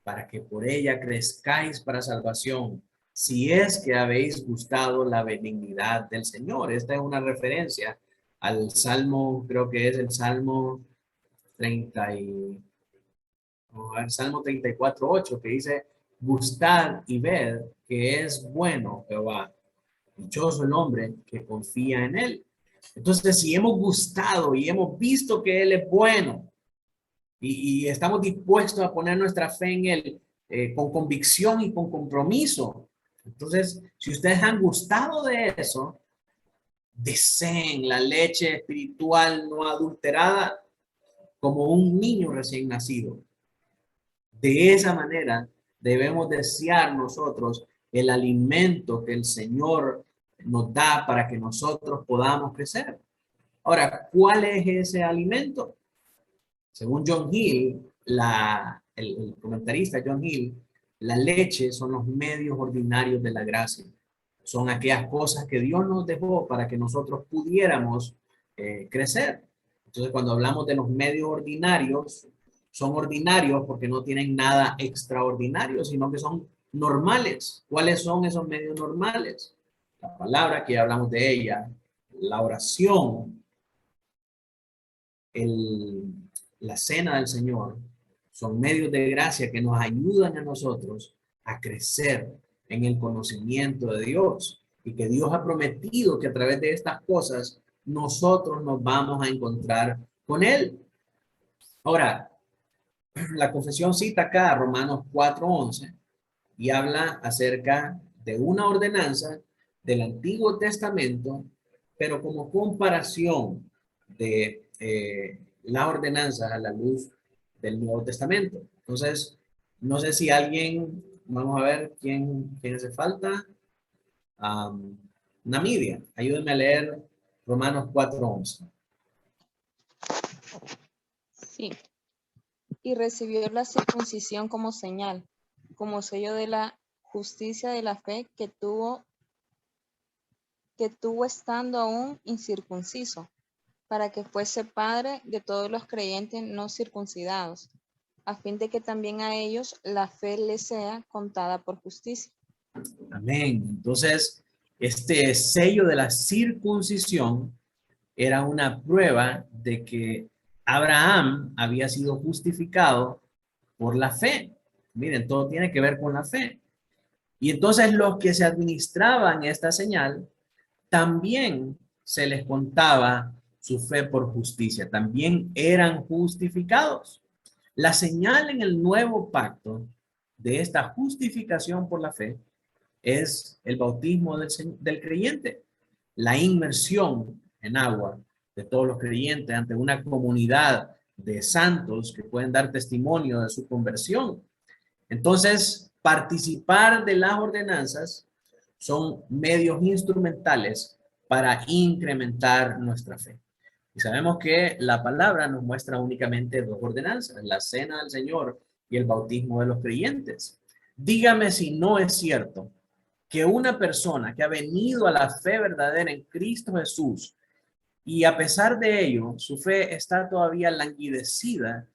para que por ella crezcáis para salvación, si es que habéis gustado la benignidad del Señor. Esta es una referencia al Salmo, creo que es el Salmo 34:8, que dice, gustad y ved que es bueno Jehová. Dichoso el hombre que confía en él. Entonces, si hemos gustado y hemos visto que él es bueno y estamos dispuestos a poner nuestra fe en él con convicción y con compromiso, entonces, si ustedes han gustado de eso, deseen la leche espiritual no adulterada como un niño recién nacido. De esa manera debemos desear nosotros el alimento que el Señor nos da para que nosotros podamos crecer. Ahora, ¿cuál es ese alimento? Según John Hill, el comentarista John Hill, la leche son los medios ordinarios de la gracia. Son aquellas cosas que Dios nos dejó para que nosotros pudiéramos crecer. Entonces, cuando hablamos de los medios ordinarios, son ordinarios porque no tienen nada extraordinario, sino que son normales. ¿Cuáles son esos medios normales? La palabra, que ya hablamos de ella, la oración, la cena del Señor, son medios de gracia que nos ayudan a nosotros a crecer en el conocimiento de Dios, y que Dios ha prometido que a través de estas cosas nosotros nos vamos a encontrar con Él. Ahora, la confesión cita acá a Romanos 4:11 y habla acerca de una ordenanza del Antiguo Testamento, pero como comparación de las ordenanzas a la luz del Nuevo Testamento. Entonces, no sé si alguien, vamos a ver quién hace falta. Namibia, ayúdenme a leer Romanos 4:11. Sí. Y recibió la circuncisión como señal, como sello de la justicia de la fe que tuvo estando aún incircunciso, para que fuese padre de todos los creyentes no circuncidados, a fin de que también a ellos la fe les sea contada por justicia. Amén. Entonces, este sello de la circuncisión era una prueba de que Abraham había sido justificado por la fe. Miren, todo tiene que ver con la fe. Y entonces los que se administraban esta señal, también se les contaba su fe por justicia. También eran justificados. La señal en el nuevo pacto de esta justificación por la fe es el bautismo del creyente, la inmersión en agua de todos los creyentes ante una comunidad de santos que pueden dar testimonio de su conversión. Entonces, participar de las ordenanzas son medios instrumentales para incrementar nuestra fe. Y sabemos que la palabra nos muestra únicamente dos ordenanzas, la cena del Señor y el bautismo de los creyentes. Dígame si no es cierto que una persona que ha venido a la fe verdadera en Cristo Jesús y a pesar de ello, su fe está todavía languidecida,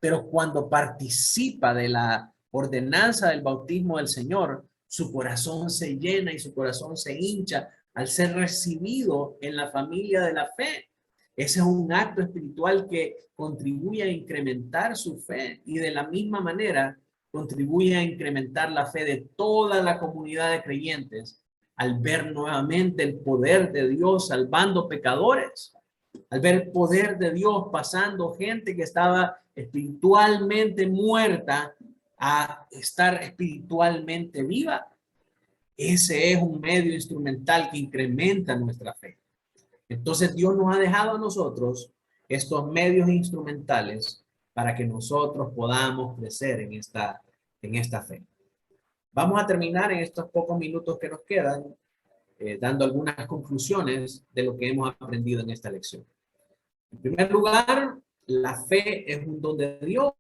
pero cuando participa de la ordenanza del bautismo del Señor, su corazón se llena y su corazón se hincha al ser recibido en la familia de la fe. Ese es un acto espiritual que contribuye a incrementar su fe y de la misma manera contribuye a incrementar la fe de toda la comunidad de creyentes al ver nuevamente el poder de Dios salvando pecadores, al ver el poder de Dios pasando gente que estaba espiritualmente muerta a estar espiritualmente viva. Ese es un medio instrumental que incrementa nuestra fe. Entonces Dios nos ha dejado a nosotros estos medios instrumentales para que nosotros podamos crecer en esta fe. Vamos a terminar en estos pocos minutos que nos quedan dando algunas conclusiones de lo que hemos aprendido en esta lección. En primer lugar, la fe es un don de Dios.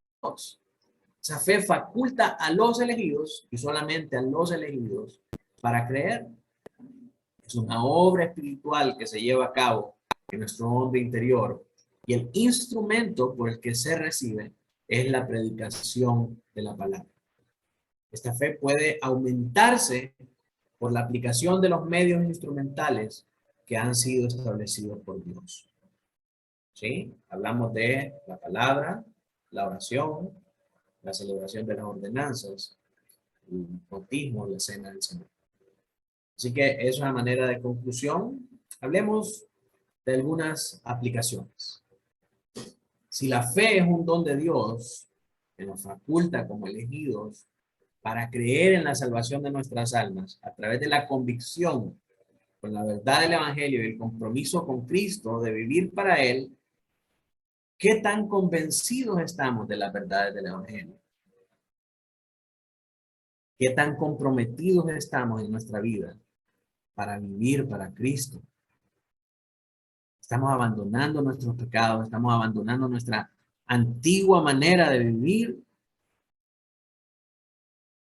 Esa fe faculta a los elegidos y solamente a los elegidos para creer. Es una obra espiritual que se lleva a cabo en nuestro hombre interior y el instrumento por el que se recibe es la predicación de la palabra. Esta fe puede aumentarse por la aplicación de los medios instrumentales que han sido establecidos por Dios. ¿Sí? Hablamos de la palabra, la oración, la celebración de las ordenanzas, el bautismo, la cena del Señor. Así que es una manera de conclusión. Hablemos de algunas aplicaciones. Si la fe es un don de Dios que nos faculta como elegidos para creer en la salvación de nuestras almas a través de la convicción con la verdad del Evangelio y el compromiso con Cristo de vivir para Él, ¿qué tan convencidos estamos de las verdades del Evangelio? ¿Qué tan comprometidos estamos en nuestra vida para vivir para Cristo? Estamos abandonando nuestros pecados, estamos abandonando nuestra antigua manera de vivir,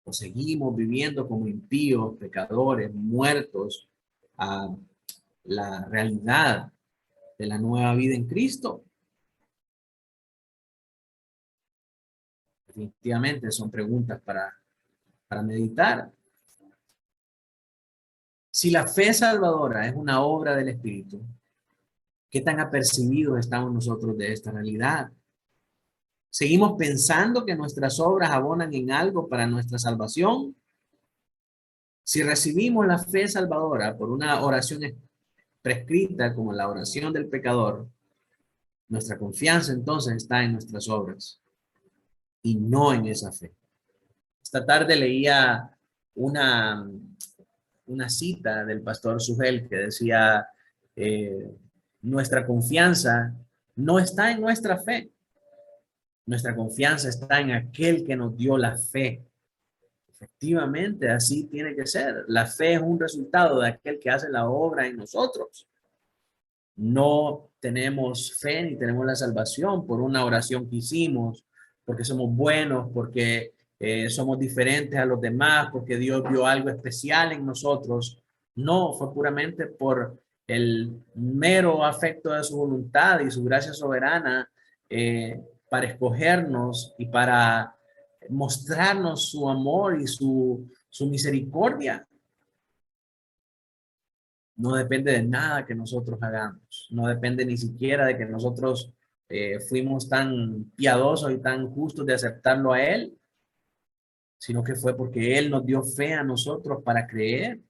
o seguimos viviendo como impíos, pecadores, muertos a la realidad de la nueva vida en Cristo. definitivamente son preguntas para meditar. Si la fe salvadora es una obra del Espíritu, ¿qué tan apercibidos estamos nosotros de esta realidad? ¿Seguimos pensando que nuestras obras abonan en algo para nuestra salvación? Si recibimos la fe salvadora por una oración prescrita como la oración del pecador, nuestra confianza entonces está en nuestras obras y no en esa fe. Esta tarde leía una cita del pastor Sugel que decía, nuestra confianza no está en nuestra fe. Nuestra confianza está en aquel que nos dio la fe. Efectivamente, así tiene que ser. La fe es un resultado de aquel que hace la obra en nosotros. No tenemos fe ni tenemos la salvación por una oración que hicimos, porque somos buenos, porque somos diferentes a los demás, porque Dios vio algo especial en nosotros. No, fue puramente por el mero afecto de su voluntad y su gracia soberana para escogernos y para mostrarnos su amor y su misericordia. No depende de nada que nosotros hagamos. No depende ni siquiera de que nosotros fuimos tan piadosos y tan justos de aceptarlo a Él, sino que fue porque Él nos dio fe a nosotros para creer.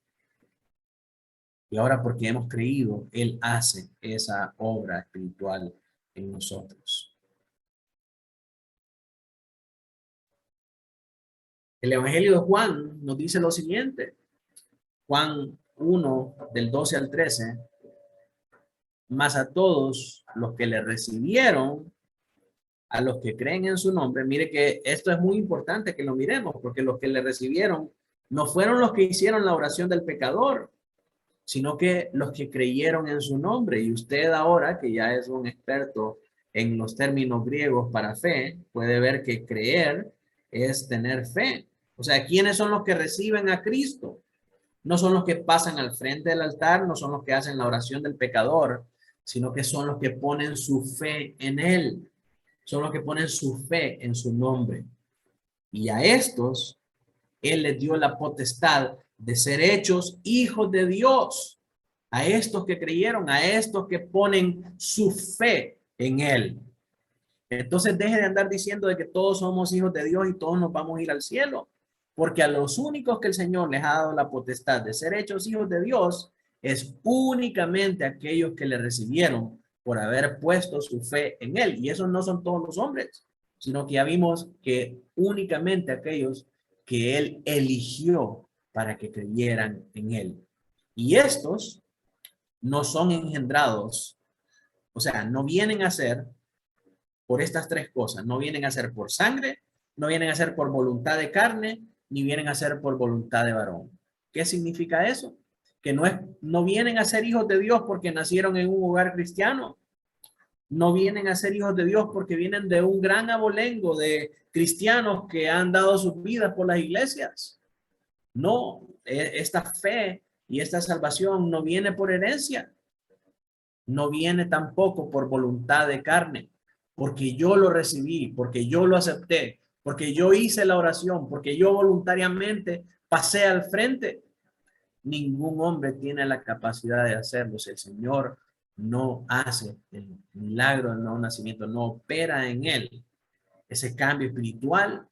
Y ahora porque hemos creído, Él hace esa obra espiritual en nosotros. El Evangelio de Juan nos dice lo siguiente. Juan 1, del 12 al 13. Mas a todos los que le recibieron, a los que creen en su nombre, mire que esto es muy importante que lo miremos, porque los que le recibieron no fueron los que hicieron la oración del pecador, sino que los que creyeron en su nombre. Y usted ahora, que ya es un experto en los términos griegos para fe, puede ver que creer es tener fe. O sea, ¿quiénes son los que reciben a Cristo? No son los que pasan al frente del altar, no son los que hacen la oración del pecador, sino que son los que ponen su fe en Él. Son los que ponen su fe en su nombre. Y a estos, Él les dio la potestad de ser hechos hijos de Dios. A estos que creyeron, a estos que ponen su fe en Él. Entonces deje de andar diciendo de que todos somos hijos de Dios y todos nos vamos a ir al cielo. Porque a los únicos que el Señor les ha dado la potestad de ser hechos hijos de Dios es únicamente aquellos que le recibieron por haber puesto su fe en Él. Y esos no son todos los hombres, sino que ya vimos que únicamente aquellos que Él eligió para que creyeran en Él. Y estos no son engendrados, o sea, no vienen a ser por estas tres cosas. No vienen a ser por sangre, no vienen a ser por voluntad de carne, ni vienen a ser por voluntad de varón. ¿Qué significa eso? Que no vienen a ser hijos de Dios porque nacieron en un hogar cristiano. No vienen a ser hijos de Dios porque vienen de un gran abolengo de cristianos que han dado sus vidas por las iglesias. No, esta fe y esta salvación no viene por herencia. No viene tampoco por voluntad de carne, porque yo lo recibí, porque yo lo acepté, porque yo hice la oración, porque yo voluntariamente pasé al frente. Ningún hombre tiene la capacidad de hacerlo. Si el Señor no hace el milagro del nuevo nacimiento, no opera en él ese cambio espiritual.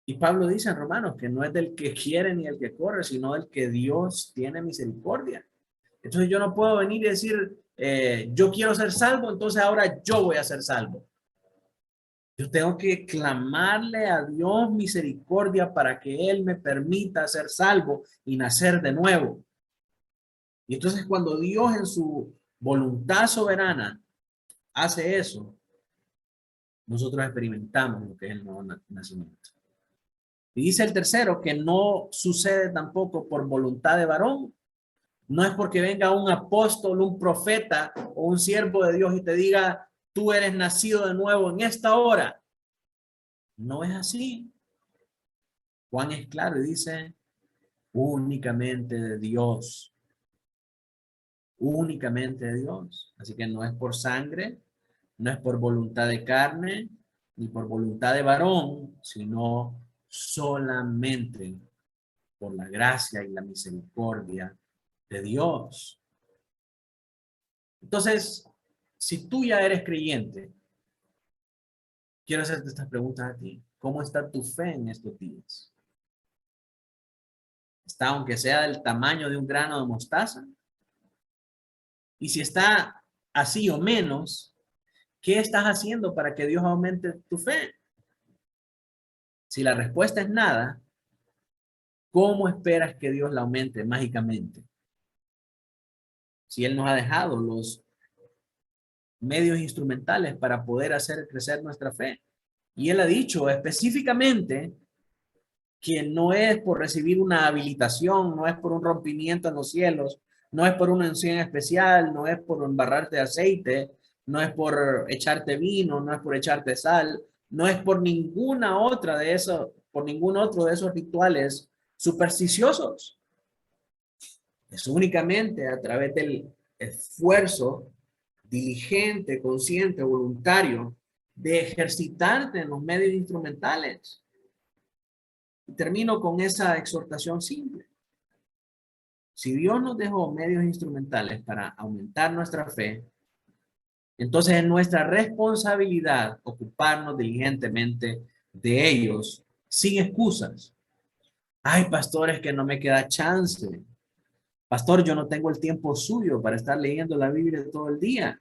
Y Pablo dice en Romanos que no es del que quiere ni el que corre, sino del que Dios tiene misericordia. Entonces yo no puedo venir y decir, yo quiero ser salvo, entonces ahora yo voy a ser salvo. Yo tengo que clamarle a Dios misericordia para que Él me permita ser salvo y nacer de nuevo. Y entonces cuando Dios en su voluntad soberana hace eso, nosotros experimentamos lo que es el nuevo nacimiento. Y dice el tercero que no sucede tampoco por voluntad de varón. No es porque venga un apóstol, un profeta o un siervo de Dios y te diga, tú eres nacido de nuevo en esta hora. No es así. Juan es claro y dice, únicamente de Dios. Únicamente de Dios. Así que no es por sangre, no es por voluntad de carne, ni por voluntad de varón, sino solamente por la gracia y la misericordia de Dios. Entonces, si tú ya eres creyente, quiero hacerte estas preguntas a ti. ¿Cómo está tu fe en estos días? ¿Está, aunque sea del tamaño de un grano de mostaza? Y si está así o menos, ¿qué estás haciendo para que Dios aumente tu fe? Si la respuesta es nada, ¿cómo esperas que Dios la aumente mágicamente? Si Él nos ha dejado los medios instrumentales para poder hacer crecer nuestra fe. Y Él ha dicho específicamente que no es por recibir una habilitación, no es por un rompimiento en los cielos, no es por una unción especial, no es por embarrarte de aceite, no es por echarte vino, no es por echarte sal, no es por ninguna otra de esos, por ningún otro de esos rituales supersticiosos. Es únicamente a través del esfuerzo diligente, consciente, voluntario de ejercitarte en los medios instrumentales. Y termino con esa exhortación simple. Si Dios nos dejó medios instrumentales para aumentar nuestra fe, entonces es nuestra responsabilidad ocuparnos diligentemente de ellos sin excusas. Ay, pastor, es que no me queda chance. Pastor, yo no tengo el tiempo suyo para estar leyendo la Biblia todo el día.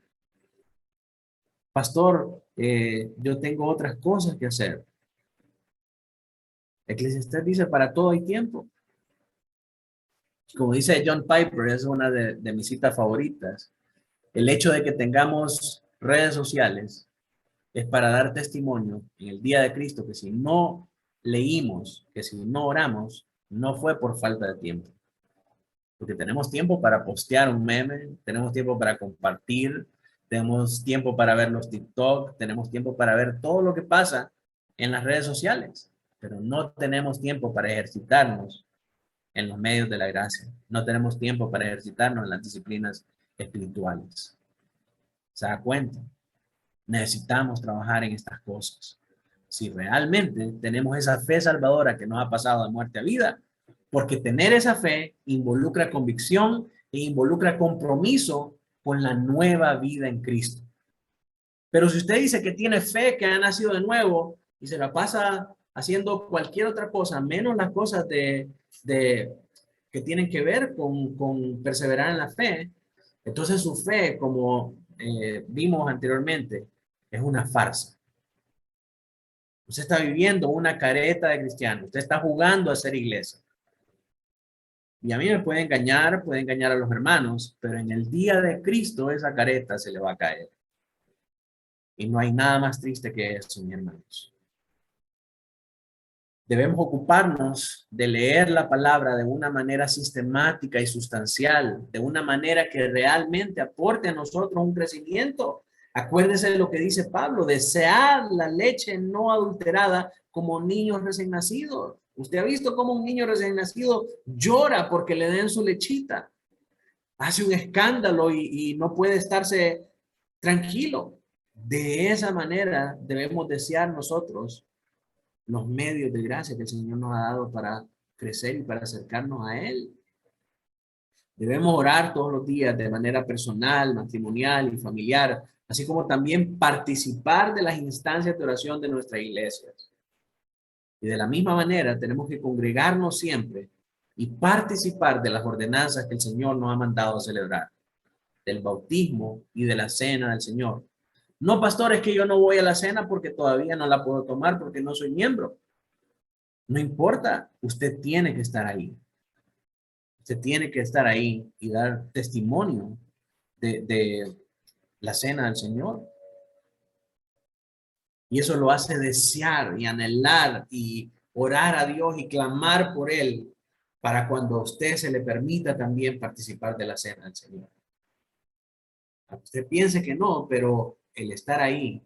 Pastor, yo tengo otras cosas que hacer. Eclesiastés dice, para todo hay tiempo. Como dice John Piper, es una de mis citas favoritas. El hecho de que tengamos redes sociales es para dar testimonio en el día de Cristo que si no leímos, que si no oramos, no fue por falta de tiempo. Porque tenemos tiempo para postear un meme, tenemos tiempo para compartir, tenemos tiempo para ver los TikTok, tenemos tiempo para ver todo lo que pasa en las redes sociales, pero no tenemos tiempo para ejercitarnos en los medios de la gracia. No tenemos tiempo para ejercitarnos en las disciplinas espirituales. ¿Se da cuenta? Necesitamos trabajar en estas cosas. Si realmente tenemos esa fe salvadora que nos ha pasado de muerte a vida, porque tener esa fe involucra convicción e involucra compromiso con la nueva vida en Cristo. Pero si usted dice que tiene fe, que ha nacido de nuevo y se la pasa haciendo cualquier otra cosa, menos las cosas que tienen que ver con perseverar en la fe, entonces su fe, como vimos anteriormente, es una farsa. Usted está viviendo una careta de cristiano. Usted está jugando a ser iglesia. Y a mí me puede engañar a los hermanos, pero en el día de Cristo esa careta se le va a caer. Y no hay nada más triste que eso, mis hermanos. Debemos ocuparnos de leer la palabra de una manera sistemática y sustancial, de una manera que realmente aporte a nosotros un crecimiento. Acuérdese de lo que dice Pablo, desear la leche no adulterada como niños recién nacidos. Usted ha visto cómo un niño recién nacido llora porque le den su lechita. Hace un escándalo y no puede estarse tranquilo. De esa manera debemos desear nosotros los medios de gracia que el Señor nos ha dado para crecer y para acercarnos a Él. Debemos orar todos los días de manera personal, matrimonial y familiar, así como también participar de las instancias de oración de nuestras iglesias. Y de la misma manera tenemos que congregarnos siempre y participar de las ordenanzas que el Señor nos ha mandado a celebrar, del bautismo y de la cena del Señor. No, pastor, es que yo no voy a la cena porque todavía no la puedo tomar porque no soy miembro. No importa, usted tiene que estar ahí. Usted tiene que estar ahí y dar testimonio de la cena del Señor. Y eso lo hace desear y anhelar y orar a Dios y clamar por Él para cuando a usted se le permita también participar de la cena del Señor. Usted piense que no, pero el estar ahí,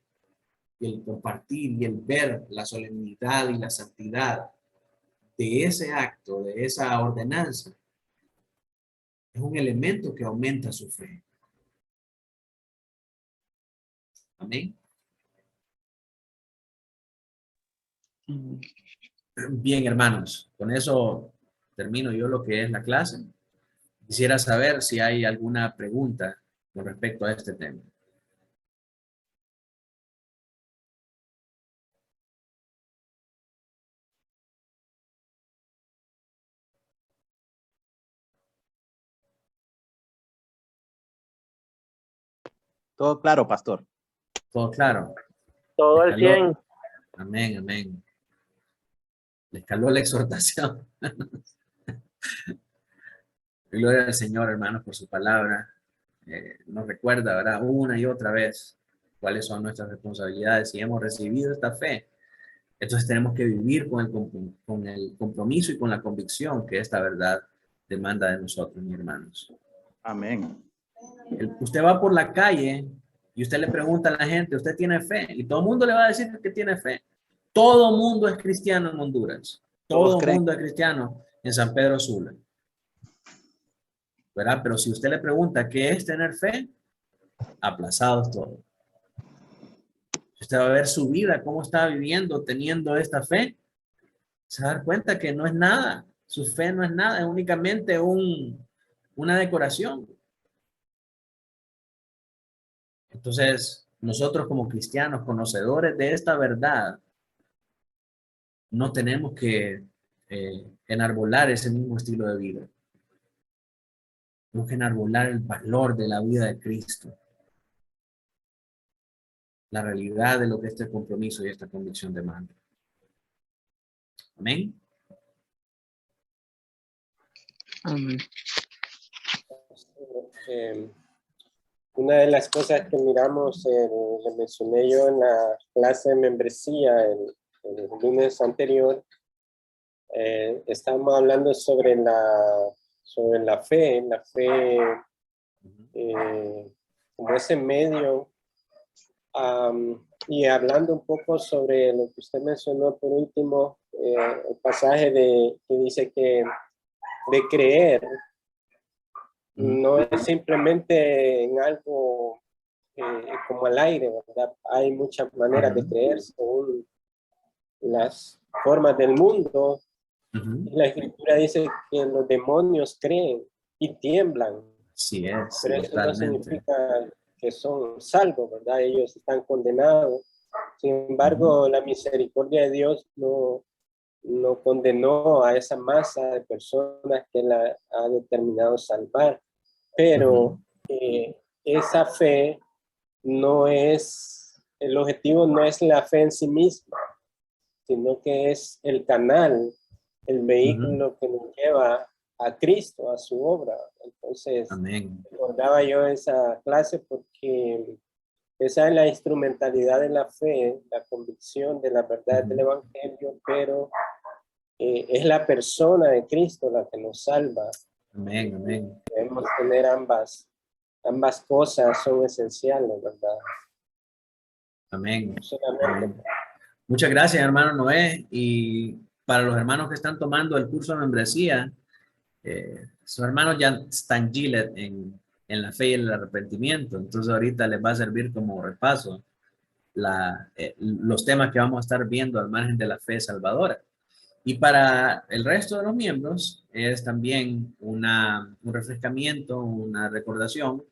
y el compartir y el ver la solemnidad y la santidad de ese acto, de esa ordenanza, es un elemento que aumenta su fe. Amén. Bien, hermanos, con eso termino yo lo que es la clase. Quisiera saber si hay alguna pregunta con respecto a este tema. Todo claro, pastor. ¿Todo claro? Todo al Escaló. 100. Amén, amén. Le escaló la exhortación. Gloria al Señor, hermanos, por su palabra. Nos recuerda, ¿verdad? Una y otra vez cuáles son nuestras responsabilidades. Si hemos recibido esta fe, entonces tenemos que vivir con el compromiso y con la convicción que esta verdad demanda de nosotros, mis hermanos. Amén. Usted va por la calle y usted le pregunta a la gente, ¿usted tiene fe? Y todo el mundo le va a decir que tiene fe. Todo mundo es cristiano en Honduras. Todo el mundo es cristiano en San Pedro Sula. ¿Verdad? Pero si usted le pregunta qué es tener fe, aplazados todos. Usted va a ver su vida, cómo está viviendo teniendo esta fe. Se va a dar cuenta que no es nada. Su fe no es nada, es únicamente una decoración. Entonces, nosotros como cristianos, conocedores de esta verdad, no tenemos que enarbolar ese mismo estilo de vida. Tenemos que enarbolar el valor de la vida de Cristo. La realidad de lo que este compromiso y esta convicción demanda. Amén. Amén. Una de las cosas que miramos, le mencioné yo en la clase de membresía el lunes anterior, estábamos hablando sobre la fe como ese medio, y hablando un poco sobre lo que usted mencionó por último, el pasaje que dice que de creer no es simplemente en algo como al aire, ¿verdad? Hay muchas maneras de creer según las formas del mundo. La Escritura dice que los demonios creen y tiemblan. Sí, es. Pero eso no significa que son salvos, ¿verdad? Ellos están condenados. Sin embargo, la misericordia de Dios no condenó a esa masa de personas que la ha determinado salvar. Pero esa fe no es, el objetivo no es la fe en sí misma, sino que es el canal, el vehículo que nos lleva a Cristo, a su obra. Entonces, recordaba yo esa clase porque esa es la instrumentalidad de la fe, la convicción de la verdad del Evangelio, pero es la persona de Cristo la que nos salva. Amén, amén. Debemos tener ambas cosas, son esenciales, ¿verdad? Amén. Amén. Muchas gracias, hermano Noé. Y para los hermanos que están tomando el curso de membresía, sus hermanos ya están gilet en la fe y el arrepentimiento. Entonces ahorita les va a servir como repaso los temas que vamos a estar viendo al margen de la fe salvadora. Y para el resto de los miembros es también un refrescamiento, una recordación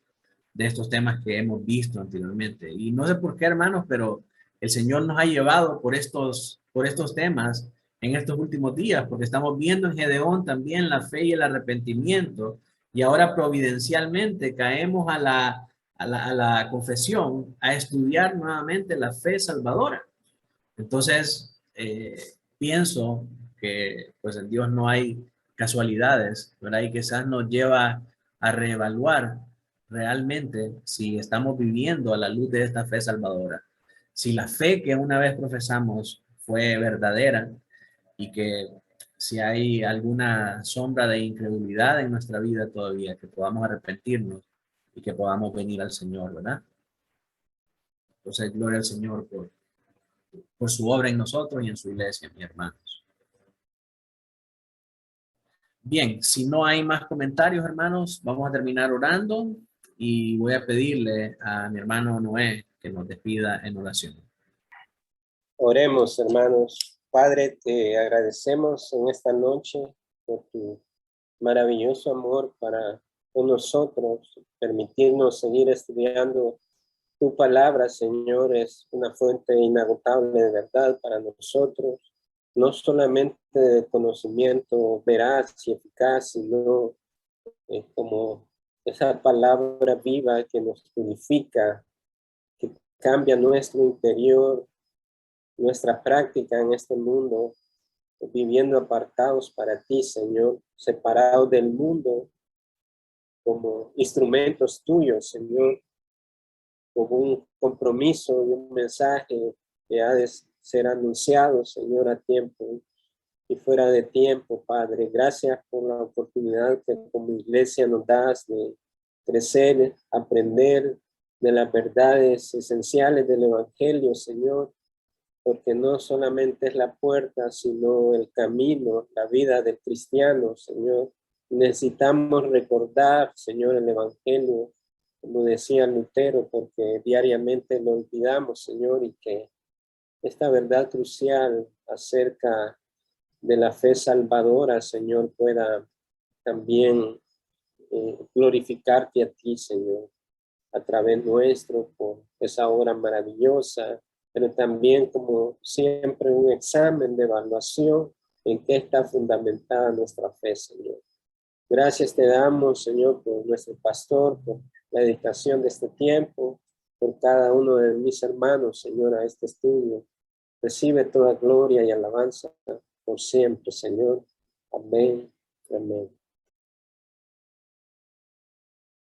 de estos temas que hemos visto anteriormente. Y no sé por qué, hermanos, pero el Señor nos ha llevado por estos temas en estos últimos días, porque estamos viendo en Gedeón también la fe y el arrepentimiento, y ahora providencialmente caemos a la confesión, a estudiar nuevamente la fe salvadora. Entonces, pienso que pues en Dios no hay casualidades, ¿verdad? Y quizás nos lleva a reevaluar realmente si estamos viviendo a la luz de esta fe salvadora. Si la fe que una vez profesamos fue verdadera y que si hay alguna sombra de incredulidad en nuestra vida todavía, que podamos arrepentirnos y que podamos venir al Señor, ¿verdad? Entonces, gloria al Señor por su obra en nosotros y en su iglesia, mis hermanos. Bien, si no hay más comentarios, hermanos, vamos a terminar orando y voy a pedirle a mi hermano Noé que nos despida en oración. Oremos, hermanos. Padre, te agradecemos en esta noche por tu maravilloso amor para con nosotros, permitirnos seguir estudiando tu palabra, Señor, es una fuente inagotable de verdad para nosotros, no solamente de conocimiento veraz y eficaz, sino como esa palabra viva que nos purifica, que cambia nuestro interior, nuestra práctica en este mundo, viviendo apartados para ti, Señor, separados del mundo, como instrumentos tuyos, Señor, como un compromiso y un mensaje que ha de ser anunciado, Señor, a tiempo y fuera de tiempo, Padre. Gracias por la oportunidad que como iglesia nos das de crecer, aprender de las verdades esenciales del Evangelio, Señor, porque no solamente es la puerta, sino el camino, la vida del cristiano, Señor. Necesitamos recordar, Señor, el Evangelio, como decía Lutero, porque diariamente lo olvidamos, Señor, y que esta verdad crucial acerca de la fe salvadora, Señor, pueda también glorificarte a ti, Señor, a través nuestro, por esa obra maravillosa, pero también como siempre un examen de evaluación en qué está fundamentada nuestra fe, Señor. Gracias te damos, Señor, por nuestro pastor, por la dedicación de este tiempo, por cada uno de mis hermanos, Señor, a este estudio. Recibe toda gloria y alabanza por siempre, Señor. Amén. Amén.